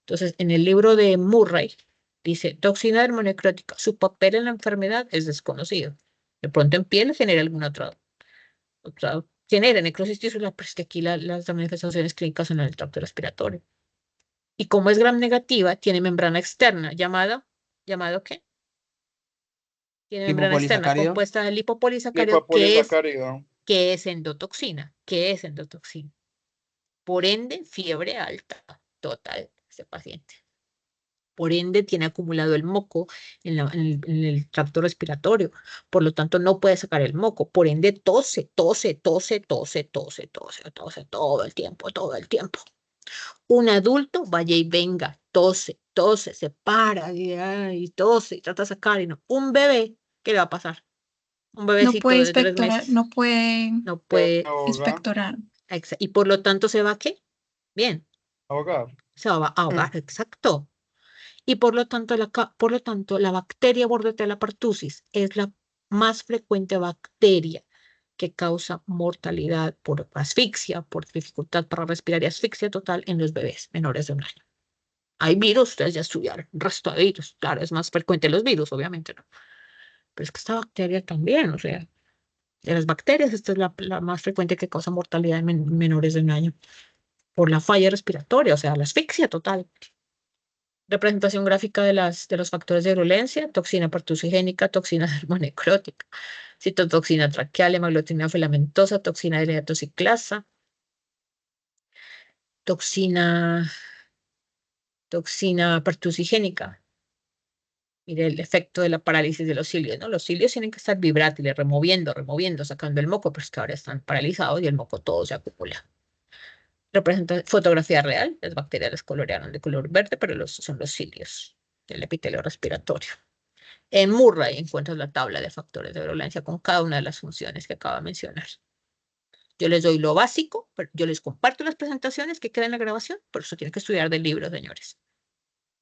Entonces, en el libro de Murray, dice, toxina dermonecrótica, su papel en la enfermedad es desconocido. De pronto en piel genera alguna otra genera necrosis tisular, pero es que aquí las manifestaciones clínicas son en el tracto respiratorio. Y como es gram negativa, tiene membrana externa, ¿llamado qué? Tiene membrana externa Lipopolisacárido. compuesta de lipopolisacárido, Lipopolisacárido. que es endotoxina. ¿Qué es endotoxina? Por ende, fiebre alta total ese paciente. Por ende, tiene acumulado el moco en el tracto respiratorio. Por lo tanto, no puede sacar el moco. Por ende, tose todo el tiempo, todo el tiempo. Un adulto, vaya y venga, tose, se para y tose y trata de sacar y no. Un bebé, ¿qué le va a pasar? Un No bebecito puede de 3 inspectorar, meses. no puede No puede. Ahoga. inspectorar. Y por lo tanto, ¿se va a qué? Bien, Ahogar. se va a ahogar, exacto. Y por lo tanto, la bacteria Bordetella pertussis es la más frecuente bacteria que causa mortalidad por asfixia, por dificultad para respirar y asfixia total en los bebés menores de 1 año. Hay virus, ustedes ya estudiaron, resto de virus. Claro, es más frecuente los virus, obviamente, ¿no? Pero es que esta bacteria también, o sea, de las bacterias, esta es la más frecuente que causa mortalidad en menores de 1 año por la falla respiratoria, o sea, la asfixia total. Representación gráfica de los factores de virulencia: toxina pertussigénica, toxina dermonecrótica, citotoxina traqueal, hemaglutina filamentosa, toxina de toxiclasa, toxina pertussigénica. Mire el efecto de la parálisis de los cilios, ¿no? Los cilios tienen que estar vibrátiles, removiendo, sacando el moco, pero es que ahora están paralizados y el moco todo se acumula. Representa fotografía real, las bacterias las colorearon de color verde, pero son los cilios del epitelio respiratorio. En Murray encuentras la tabla de factores de virulencia con cada una de las funciones que acabo de mencionar. Yo les doy lo básico, pero yo les comparto las presentaciones que quedan en la grabación, pero eso tiene que estudiar del libro, señores.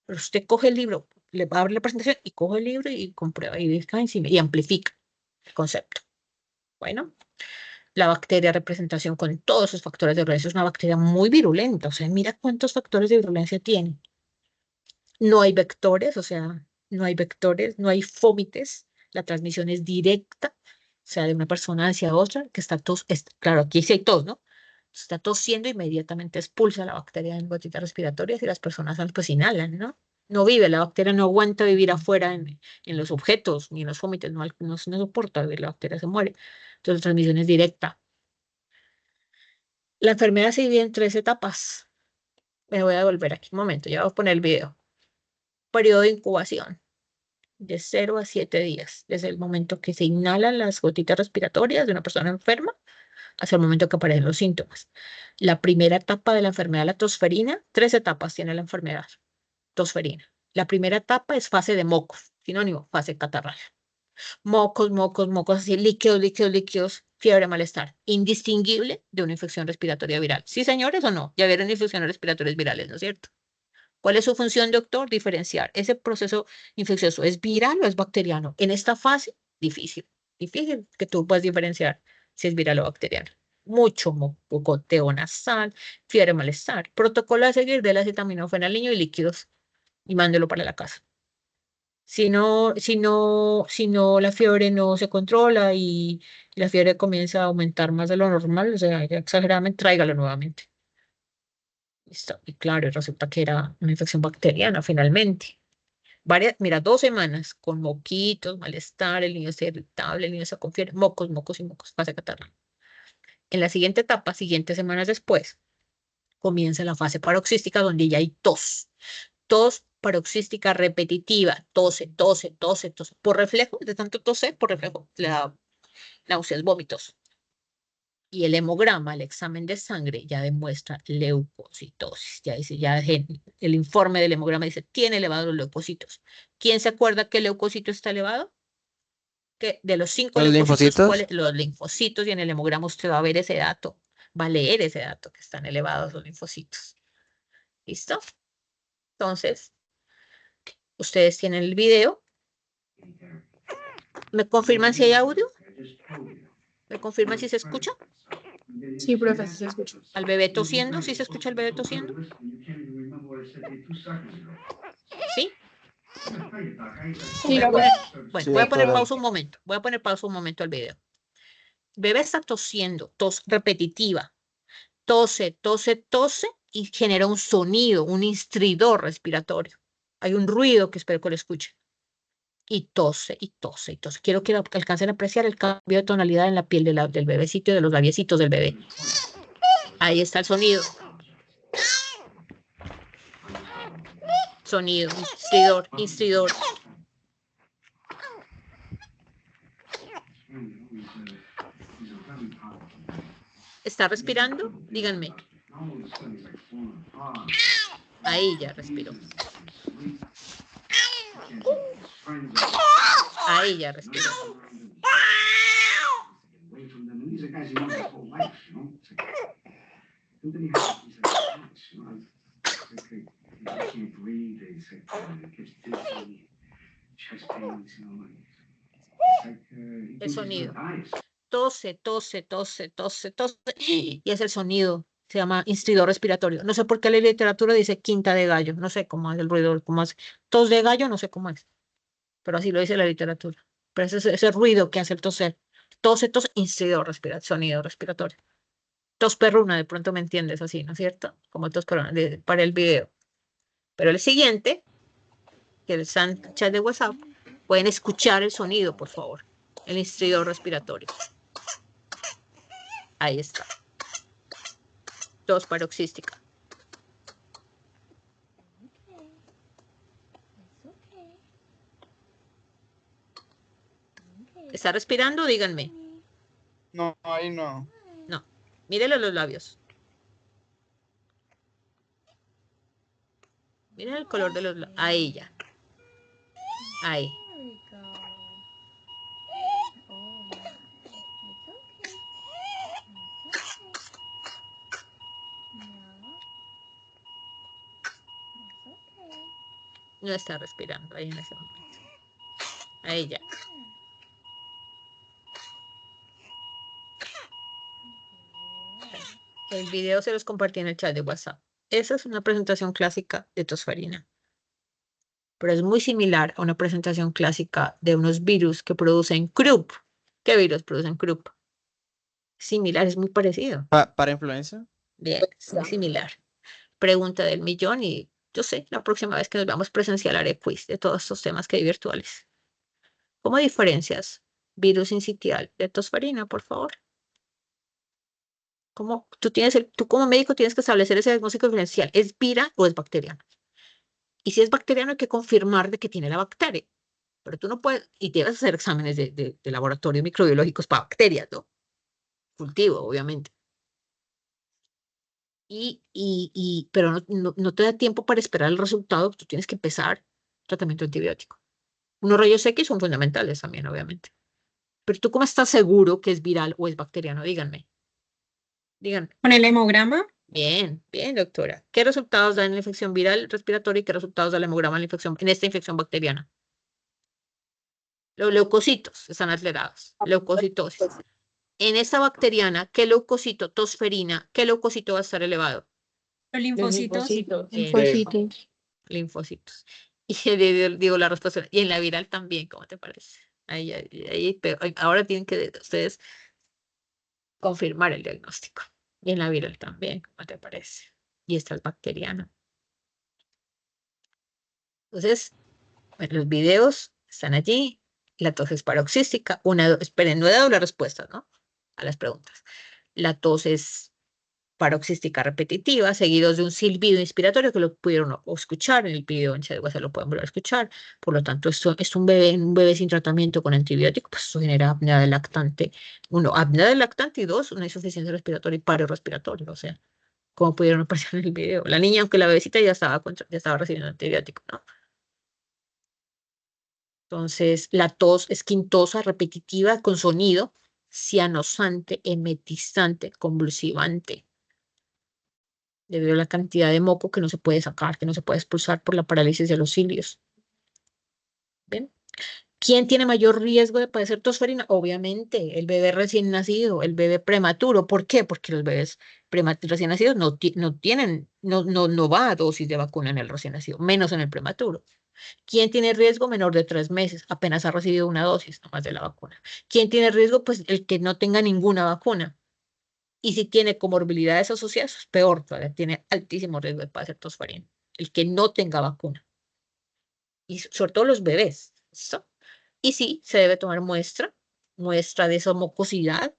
Pero usted coge el libro, le va a abrir la presentación y coge el libro y comprueba y deja encima y amplifica el concepto. Bueno, la bacteria representación con todos esos factores de virulencia es una bacteria muy virulenta. O sea, mira cuántos factores de virulencia tiene. No hay vectores, o sea, no hay fómites. La transmisión es directa, o sea, de una persona hacia otra, que está claro, aquí sí hay tos, ¿no? Está tosiendo, inmediatamente expulsa la bacteria en gotitas respiratorias y las personas pues inhalan, ¿no? No vive, la bacteria no aguanta vivir afuera en los objetos ni en los vómitos, no soporta vivir, la bacteria se muere. Entonces la transmisión es directa. La enfermedad se divide en 3 etapas. Me voy a devolver aquí un momento, ya voy a poner el video. Periodo de incubación, de 0 a 7 días, desde el momento que se inhalan las gotitas respiratorias de una persona enferma hasta el momento que aparecen los síntomas. La primera etapa de la enfermedad, la tosferina, 3 etapas tiene la enfermedad tosferina. La primera etapa es fase de mocos, sinónimo, fase catarral. Mocos, así, líquidos, fiebre, malestar, indistinguible de una infección respiratoria viral. ¿Sí, señores, o no? Ya vieron infecciones respiratorias virales, ¿no es cierto? ¿Cuál es su función, doctor? Diferenciar. ¿Ese proceso infeccioso es viral o es bacteriano? En esta fase, difícil que tú puedas diferenciar si es viral o bacteriano. Mucho goteo nasal, fiebre, malestar. Protocolo a seguir del acetaminofén al niño y líquidos y mándelo para la casa. Si no, la fiebre no se controla y la fiebre comienza a aumentar más de lo normal, o sea, exageradamente, tráigalo nuevamente. Listo. Y claro, resulta que era una infección bacteriana finalmente. Mira, 2 semanas con moquitos, malestar, el niño está irritable, el niño está con fiebre, mocos, fase catarral. En la siguiente etapa, siguientes semanas después, comienza la fase paroxística donde ya hay tos. Tos paroxística repetitiva, tose. Por reflejo, de tanto toser, por reflejo, le da náuseas, vómitos. Y el hemograma, el examen de sangre, ya demuestra leucocitosis. Ya dice, el informe del hemograma dice, tiene elevados los leucocitos. ¿Quién se acuerda que el leucocito está elevado? Que de los 5 ¿Los leucocitos, linfocitos? los linfocitos, y en el hemograma usted va a ver ese dato, va a leer ese dato, que están elevados los linfocitos. ¿Listo? Entonces, ustedes tienen el video. ¿Me confirman si hay audio? ¿Me confirman si se escucha? Sí, profe, sí se escucha. Al bebé tosiendo, ¿sí se escucha el bebé tosiendo? ¿Sí? Sí, Voy a lo poner, veo. bueno, Sí, voy a poner doctora. pausa un momento. Voy a poner pausa un momento al video. El bebé está tosiendo, tos repetitiva. Tose, tose, tose y genera un sonido, un instridor respiratorio. Hay un ruido que espero que lo escuchen. Y tose, y tose, y tose. Quiero que alcancen a apreciar el cambio de tonalidad en la piel del bebecito y de los labiecitos del bebé. Ahí está el sonido. Sonido, instridor, instridor. ¿Está respirando? Díganme. Ahí ya respiró. Ahí ya respiró. El sonido. Tose, tose, tose, tose, tose. Y es el sonido. Se llama instridor respiratorio. No sé por qué la literatura dice quinta de gallo. No sé cómo es el ruido, cómo es. Tos de gallo, no sé cómo es. Pero así lo dice la literatura. Pero ese ruido que hace el toser. Tose, tose, instridor respiratorio, sonido respiratorio. Tos perruna, de pronto me entiendes así, ¿no es cierto? Como tos perruna, para el video. Pero el siguiente, que está en el chat de WhatsApp, pueden escuchar el sonido, por favor. El instridor respiratorio. Ahí está. Tos paroxística. ¿Está respirando? Díganme. No, ahí no. No. Mírenle los labios. Miren el color de los labios. Ahí ya. Ahí. No está respirando ahí en ese momento. Ahí ya. El video se los compartí en el chat de WhatsApp. Esa es una presentación clásica de tosferina. Pero es muy similar a una presentación clásica de unos virus que producen croup. ¿Qué virus producen croup? Similar, es muy parecido. ¿Para influenza? Bien, es muy similar. Pregunta del millón y yo sé, la próxima vez que nos veamos presencial haré quiz de todos estos temas que hay virtuales. ¿Cómo diferencias virus sincitial de tosferina, por favor? ¿Cómo? Tú como médico tienes que establecer ese diagnóstico diferencial. ¿Es viral o es bacteriano? Y si es bacteriano hay que confirmar de que tiene la bacteria. Pero tú no puedes, y debes hacer exámenes de laboratorio microbiológicos para bacterias, ¿no? Cultivo, obviamente. Pero no te da tiempo para esperar el resultado, tú tienes que empezar tratamiento antibiótico. Unos rayos X son fundamentales también, obviamente. Pero tú, ¿cómo estás seguro que es viral o es bacteriano? Díganme. Díganme. ¿Con el hemograma? Bien, bien, doctora. ¿Qué resultados da en la infección viral respiratoria y qué resultados da el hemograma en esta infección bacteriana? Los leucocitos están acelerados. Leucocitosis. En esta bacteriana, ¿qué leucocito? Tosferina. ¿Qué leucocito va a estar elevado? Los linfocitos. Linfocitos. Linfocitos. Y digo la respuesta. Y en la viral también, ¿cómo te parece? Ahora tienen que ustedes confirmar el diagnóstico. Y en la viral también, ¿cómo te parece? Y esta es bacteriana. Entonces, bueno, los videos están allí. La tos es paroxística. Esperen, no he dado la respuesta, ¿no? A las preguntas. La tos es paroxística repetitiva, seguidos de un silbido inspiratorio que lo pudieron escuchar en el video en chat de WhatsApp, lo pueden volver a escuchar. Por lo tanto, esto es un bebé sin tratamiento con antibiótico, pues eso genera apnea del lactante. Uno, apnea del lactante y dos, una insuficiencia respiratoria y paro respiratorio. O sea, como pudieron apreciar en el video. La niña, aunque la bebecita ya estaba recibiendo antibiótico, ¿no? Entonces, la tos es quintosa, repetitiva, con sonido, cianosante, emetizante, convulsivante, debido a la cantidad de moco que no se puede sacar, que no se puede expulsar por la parálisis de los cilios. ¿Bien? ¿Quién tiene mayor riesgo de padecer tosferina? Obviamente, el bebé recién nacido, el bebé prematuro. ¿Por qué? Porque los bebés recién nacidos no va a dosis de vacuna en el recién nacido, menos en el prematuro. ¿Quién tiene riesgo? Menor de 3 meses, apenas ha recibido una dosis nomás de la vacuna. ¿Quién tiene riesgo? Pues el que no tenga ninguna vacuna. Y si tiene comorbilidades asociadas, peor todavía, tiene altísimo riesgo de padecer tosferina. El que no tenga vacuna. Y sobre todo los bebés. ¿Listo? Y sí, se debe tomar muestra de esa mucosidad,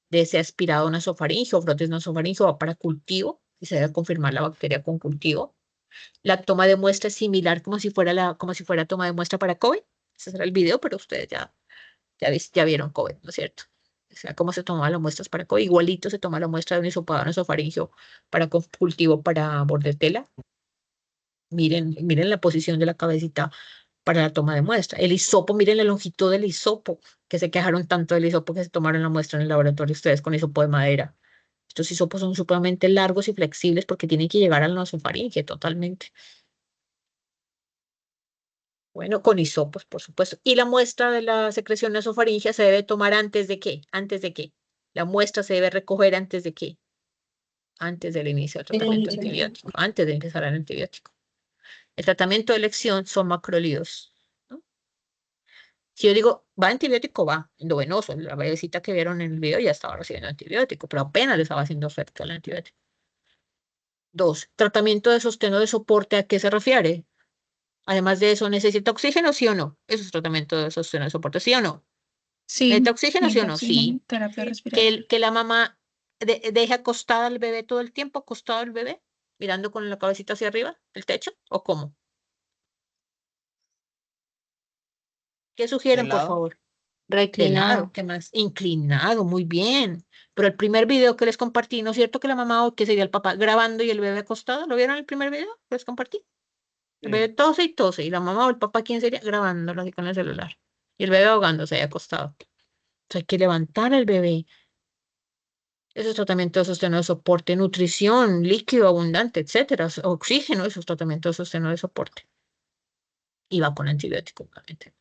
de ese aspirado nasofaringeo, brotes nasofaringeo para cultivo, y se debe confirmar la bacteria con cultivo. La toma de muestra es similar como si fuera toma de muestra para COVID. Ese será el video, pero ustedes ya vieron COVID, ¿no es cierto? O sea, cómo se tomaban las muestras para COVID. Igualito se toma la muestra de un hisopado nasofaringeo para cultivo para bordetela. Miren la posición de la cabecita para la toma de muestra. El hisopo, miren la longitud del hisopo, que se quejaron tanto del hisopo que se tomaron la muestra en el laboratorio ustedes con hisopo de madera. Estos hisopos son supremamente largos y flexibles porque tienen que llegar al nasofaringe totalmente. Bueno, con hisopos, por supuesto. Y la muestra de la secreción nasofaringea se debe tomar ¿antes de qué? ¿Antes de qué? La muestra se debe recoger ¿antes de qué? Antes del inicio del tratamiento antibiótico, antes de empezar el antibiótico. El tratamiento de elección son macrólidos. Si yo digo, va antibiótico, va endovenoso. La bebecita que vieron en el video ya estaba recibiendo antibiótico, pero apenas le estaba haciendo efecto el antibiótico. 2. Tratamiento de sostén o de soporte, ¿a qué se refiere? Además de eso, ¿necesita oxígeno, sí o no? Eso es tratamiento de sostén o de soporte, ¿sí o no? Sí, ¿Necesita oxígeno, sí o no? oxígeno, Sí. terapia respiratoria. Que la mamá deje acostada al bebé todo el tiempo, acostado al bebé, mirando con la cabecita hacia arriba, el techo, ¿o cómo? ¿Qué sugieren, por lado? favor? Reclinado, ¿qué más? Inclinado, muy bien. Pero el primer video que les compartí, ¿no es cierto que la mamá o que sería el papá grabando y el bebé acostado? ¿Lo vieron el primer video que les compartí? El bebé tose y tose, y la mamá o el papá, ¿quién sería? Grabándolo así con el celular. Y el bebé ahogándose ahí acostado. Entonces hay que levantar al bebé. Eso es tratamiento de sostén de soporte, nutrición, líquido abundante, etcétera. Oxígeno, eso es tratamiento de sostén de soporte. Y va con antibiótico, obviamente.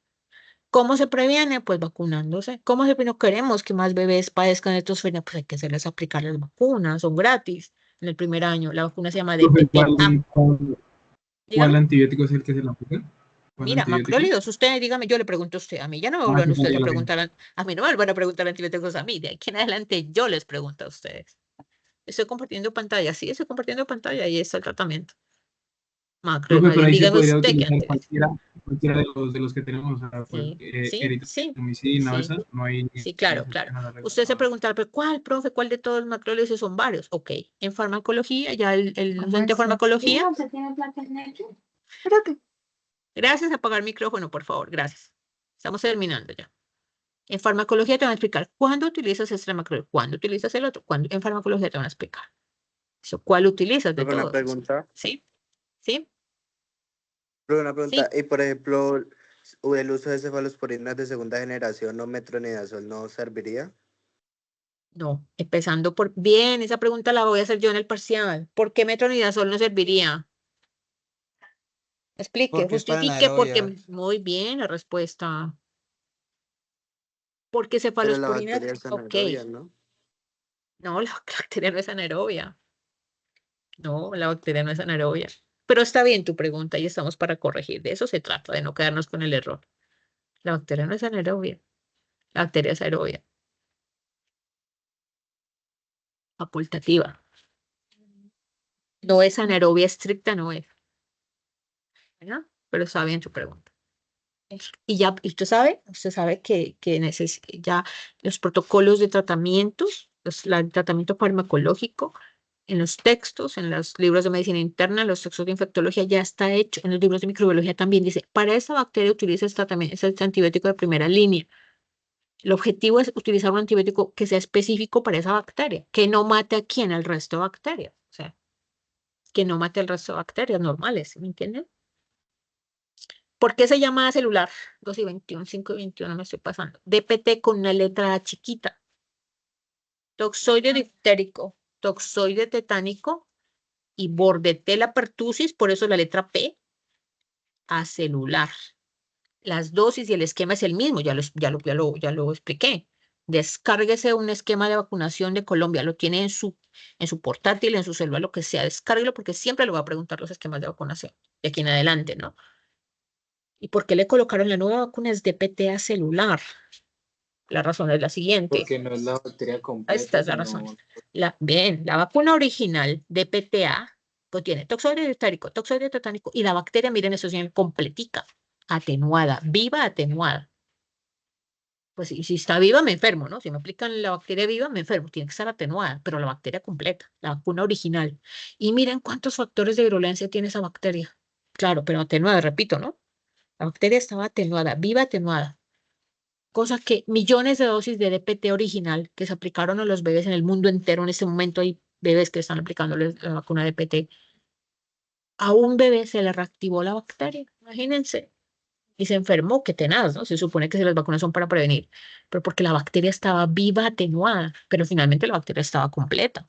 ¿Cómo se previene? Pues vacunándose. ¿Cómo no queremos que más bebés padezcan de tosferina? Pues hay que hacerles aplicar las vacunas, son gratis en el primer año. La vacuna se llama Profe, DPT-A. ¿cuál Dígame. antibiótico es el que se le aplica? ¿Cuál Mira, antibiótico? macrólidos, usted dígame, yo le pregunto a usted, a mí ya no me vuelvan ustedes a preguntar, a mí no me vuelvan a preguntar antibióticos a mí, de aquí en adelante yo les pregunto a ustedes. Estoy compartiendo pantalla, sí, estoy compartiendo pantalla y está el tratamiento. Profe, pero ahí se Dígame podría usted qué utilizar antibiótico. cualquiera de los que tenemos, o sea, pues, Sí, eritromicina, sí. esas, no hay Sí, claro. excepción a la regla. Usted se preguntará, ¿pero cuál, profe? ¿Cuál de todos los macrólidos? Son varios. Ok. En farmacología, ya el docente de farmacología. Espérate. Gracias, apagar micrófono, por favor. Gracias. Estamos terminando ya. En farmacología te van a explicar cuándo utilizas este macrólido, cuándo utilizas el otro, en farmacología te van a explicar. ¿Cuál utilizas de Profe, una todos? pregunta. ¿Sí? ¿Sí? Profe, una pregunta. Sí. Y por ejemplo, el uso de cefalosporinas de segunda generación o metronidazol no serviría. No, empezando por... Bien, esa pregunta la voy a hacer yo en el parcial. ¿Por qué metronidazol no serviría? Explique, Porque es para justifique, porque... anaerobias. Muy bien la respuesta. Porque Pero la cefalosporina... bacteria es Ok. anaerobia, ¿no? No, la bacteria no es anaerobia. No, la bacteria no es anaerobia. Pero está bien tu pregunta y estamos para corregir. De eso se trata, de no quedarnos con el error. La bacteria no es anaerobia. La bacteria es aerobia. Facultativa. No es anaerobia estricta, no es. ¿Verdad? Pero está bien tu pregunta. Y ya, usted sabe que ya los protocolos de tratamientos, el tratamiento farmacológico, en los textos, en los libros de medicina interna, en los textos de infectología ya está hecho, en los libros de microbiología también dice, para esa bacteria utiliza este antibiótico de primera línea. El objetivo es utilizar un antibiótico que sea específico para esa bacteria, que no mate a quién, al resto de bacterias, o sea, que no mate al resto de bacterias normales, ¿sí me entienden? ¿Por qué se llama celular? 2 y 21, 5 y 21, me estoy pasando. DPT con una letra chiquita. Toxoide difterico, toxoide tetánico y bordetella pertussis, por eso la letra P, acelular. Las dosis y el esquema es el mismo, ya lo expliqué. Descárguese un esquema de vacunación de Colombia, lo tiene en su portátil, en su celular, lo que sea, descárguelo porque siempre le va a preguntar los esquemas de vacunación de aquí en adelante, ¿no? ¿Y por qué le colocaron la nueva vacuna? Es DPT celular. La razón es la siguiente. Porque no es la bacteria completa. Esta es la razón. La vacuna original de PTA pues tiene toxoide etérico, toxoide tetánico y la bacteria, miren, eso es completica, atenuada, viva, atenuada. Pues si está viva me enfermo, ¿no? Si me aplican la bacteria viva me enfermo, tiene que estar atenuada, pero la bacteria completa, la vacuna original. Y miren cuántos factores de virulencia tiene esa bacteria. Claro, pero atenuada, repito, ¿no? La bacteria estaba atenuada, viva, atenuada. Cosa que millones de dosis de DPT original que se aplicaron a los bebés en el mundo entero, en este momento hay bebés que están aplicándoles la vacuna DPT. A un bebé se le reactivó la bacteria, imagínense. Y se enfermó, qué tenaz, ¿no? Se supone que las vacunas son para prevenir, pero porque la bacteria estaba viva, atenuada, pero finalmente la bacteria estaba completa.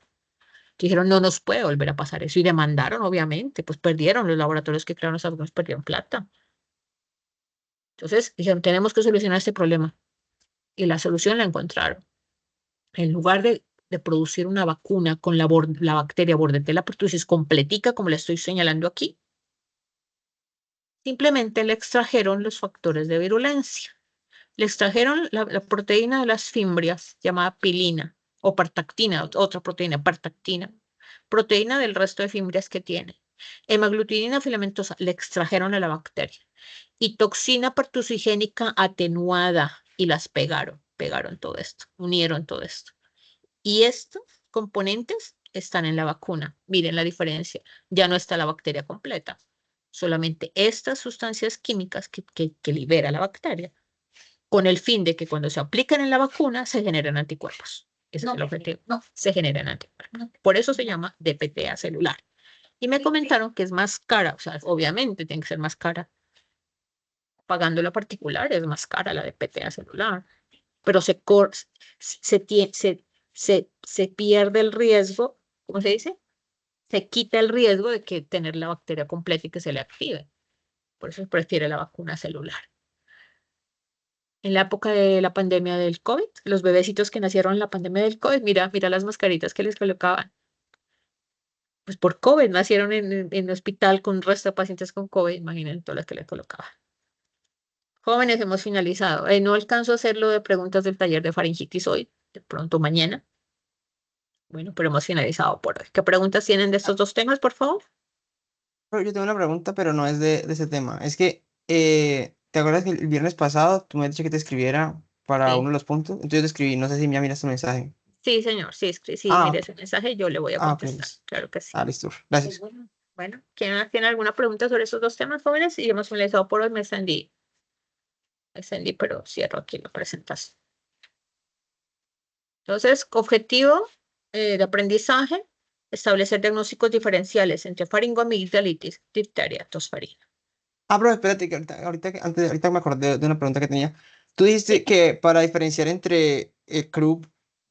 Dijeron, no nos puede volver a pasar eso, y demandaron, obviamente, pues perdieron, los laboratorios que crearon esas vacunas perdieron plata. Entonces, dijeron, tenemos que solucionar este problema, y la solución la encontraron. En lugar de producir una vacuna con la bacteria Bordetella pertussis completica, como le estoy señalando aquí, simplemente le extrajeron los factores de virulencia. Le extrajeron la proteína de las fimbrias llamada pilina o partactina, otra proteína, partactina, proteína del resto de fimbrias que tiene. Hemaglutinina filamentosa le extrajeron a la bacteria y toxina pertussigénica atenuada y las pegaron todo esto, unieron todo esto. Y estos componentes están en la vacuna. Miren la diferencia, ya no está la bacteria completa, solamente estas sustancias químicas que libera la bacteria, con el fin de que cuando se aplican en la vacuna se generen anticuerpos. Ese es el objetivo. No, se generan anticuerpos. Por eso se llama DPTA celular. Y me comentaron que es más cara, o sea, obviamente tiene que ser más cara. Pagando la particular es más cara la DPTA celular. Pero se pierde el riesgo, ¿cómo se dice? Se quita el riesgo de que tener la bacteria completa y que se le active. Por eso prefiere la vacuna celular. En la época de la pandemia del COVID, los bebecitos que nacieron en la pandemia del COVID, mira las mascaritas que les colocaban. Pues por COVID, nacieron en el hospital con un resto de pacientes con COVID, imaginen todas las que les colocaban. Jóvenes, hemos finalizado. No alcanzo a hacer lo de preguntas del taller de faringitis hoy, de pronto mañana. Bueno, pero hemos finalizado por hoy. ¿Qué preguntas tienen de estos dos temas, por favor? Yo tengo una pregunta, pero no es de ese tema. Es que, ¿te acuerdas que el viernes pasado tú me has dicho que te escribiera para Sí. uno de los puntos? Entonces yo te escribí, no sé si ya miras tu mensaje. Sí, señor, sí, mire ese mensaje, yo le voy a ok, contestar. Claro que sí. listo. Gracias. Bueno, ¿quién tiene alguna pregunta sobre esos dos temas, jóvenes? Y hemos finalizado por hoy, me extendí, pero cierro aquí la presentación. Entonces, objetivo de aprendizaje, establecer diagnósticos diferenciales entre faringoamigdalitis, difteria, tosferina. Pero espérate, que ahorita me acordé de una pregunta que tenía. Tú dijiste que para diferenciar entre CRUB,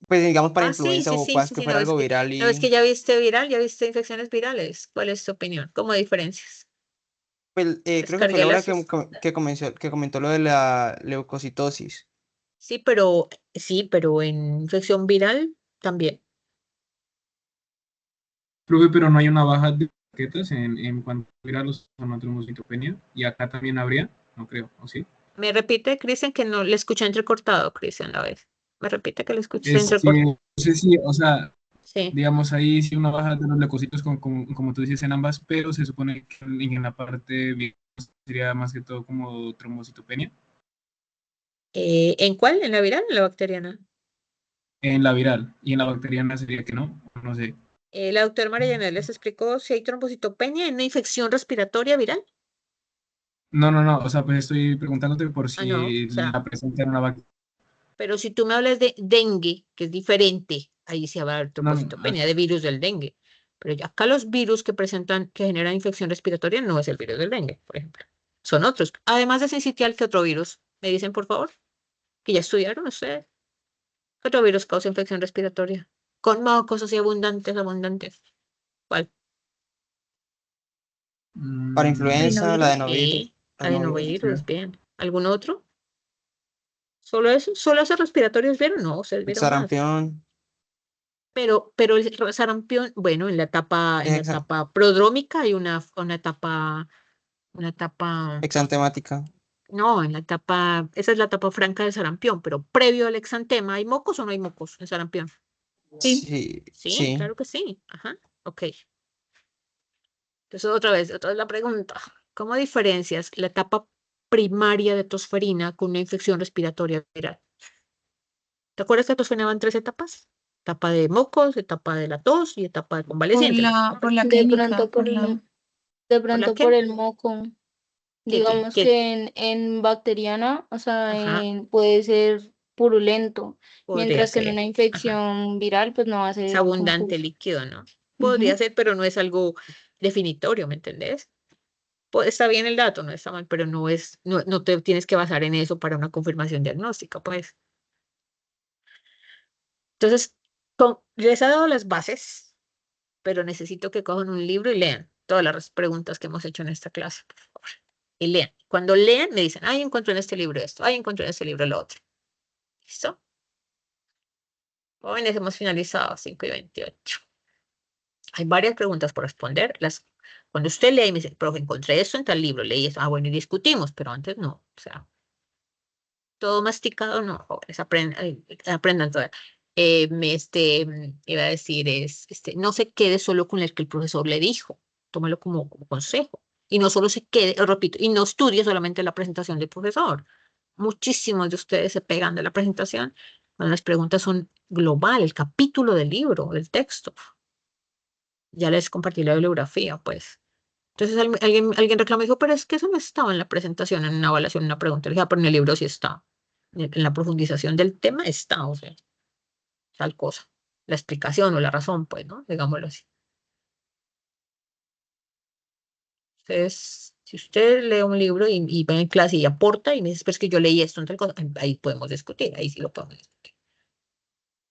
pues digamos para influenza o que fuera algo viral y... No, es que ya viste infecciones virales. ¿Cuál es tu opinión? ¿Cómo diferencias? Pues, creo que fue Laura que comentó lo de la leucocitosis. Sí, pero en infección viral también. Profe, pero no hay una baja de plaquetas en cuanto a los trombocitopenia, y acá también habría, no creo, ¿o sí? Me repite, Cristian, que no le escuché entrecortado, Cristian, la vez. Me repite que le escuché entrecortado. No sé si, o sea, sí. Digamos, ahí sí una baja de los leucocitos, como tú dices en ambas, pero se supone que en la parte viral sería más que todo como trombocitopenia. ¿En cuál? ¿En la viral o en la bacteriana? En la viral, y en la bacteriana sería que no sé. La doctora María Yanel les explicó si hay trombocitopenia en una infección respiratoria viral. No, o sea, pues estoy preguntándote por si la presentan una bacteria. Pero si tú me hablas de dengue, que es diferente, ahí sí va a haber trombocitopenia de virus del dengue. Pero ya acá los virus que generan infección respiratoria no es el virus del dengue, por ejemplo. Son otros. Además de sincitial, ¿qué otro virus? ¿Me dicen, por favor? Que ya estudiaron ustedes. ¿Qué otro virus causa infección respiratoria? Con mocos así abundantes. ¿Cuál? Para influenza, la adenovirus. Adenovirus, bien. ¿Algún otro? ¿Solo eso? ¿Solo esos respiratorios vieron? No, ustedes vieron más. Sarampión. Pero el sarampión, bueno, en la etapa prodrómica hay una etapa, Exantemática. no, en la etapa, esa es la etapa franca del sarampión, pero previo al exantema, ¿hay mocos o no hay mocos en sarampión? Sí, Sí, sí. claro que sí. Ajá, ok. Entonces, otra vez la pregunta. ¿Cómo diferencias la etapa primaria de tosferina con una infección respiratoria viral? ¿Te acuerdas que la tosferina va en 3 etapas? Etapa de mocos, etapa de la tos y etapa de convaleciente. Por la De clínica, pronto por la... de pronto qué? por el moco. Digamos ¿Qué? que en bacteriana, o sea, Ajá. puede ser purulento, Podría mientras que en ser. una Ajá. infección viral, pues no va a ser Es como abundante líquido, ¿no? Podría ser, pero no es algo definitorio, ¿me entendés? Está bien el dato, no está mal, pero no te tienes que basar en eso para una confirmación diagnóstica, pues. Entonces, les he dado las bases, pero necesito que cojan un libro y lean todas las preguntas que hemos hecho en esta clase, por favor. Y lean. Cuando lean, me dicen, ay, encontré en este libro esto, ay, encontré en este libro lo otro. ¿Listo? Jóvenes, hemos finalizado 5:28. Hay varias preguntas por responder. Cuando usted lee y me dice, profe, encontré esto en tal libro, leí eso. Ah, bueno, y discutimos, pero antes no. O sea, todo masticado, no, jóvenes, aprendan todo. Iba a decir, no se quede solo con el que el profesor le dijo. Tómalo como consejo. Y no solo se quede, repito, y no estudie solamente la presentación del profesor. Muchísimos de ustedes se pegan de la presentación cuando las preguntas son global, el capítulo del libro, del texto. Ya les compartí la bibliografía, pues. Entonces alguien reclamó y dijo, pero es que eso no estaba en la presentación, en una evaluación, en una pregunta. Le dije, pero en el libro sí está. En la profundización del tema está, o sea, tal cosa. La explicación o la razón, pues, ¿no? Digámoslo así. Entonces, si usted lee un libro y va en clase y aporta y me dice, pero es que yo leí esto, en tal cosa, ahí podemos discutir, ahí sí lo podemos discutir.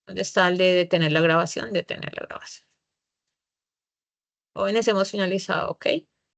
¿Dónde está el de detener la grabación? Detener la grabación. Jóvenes, hemos finalizado, ¿ok?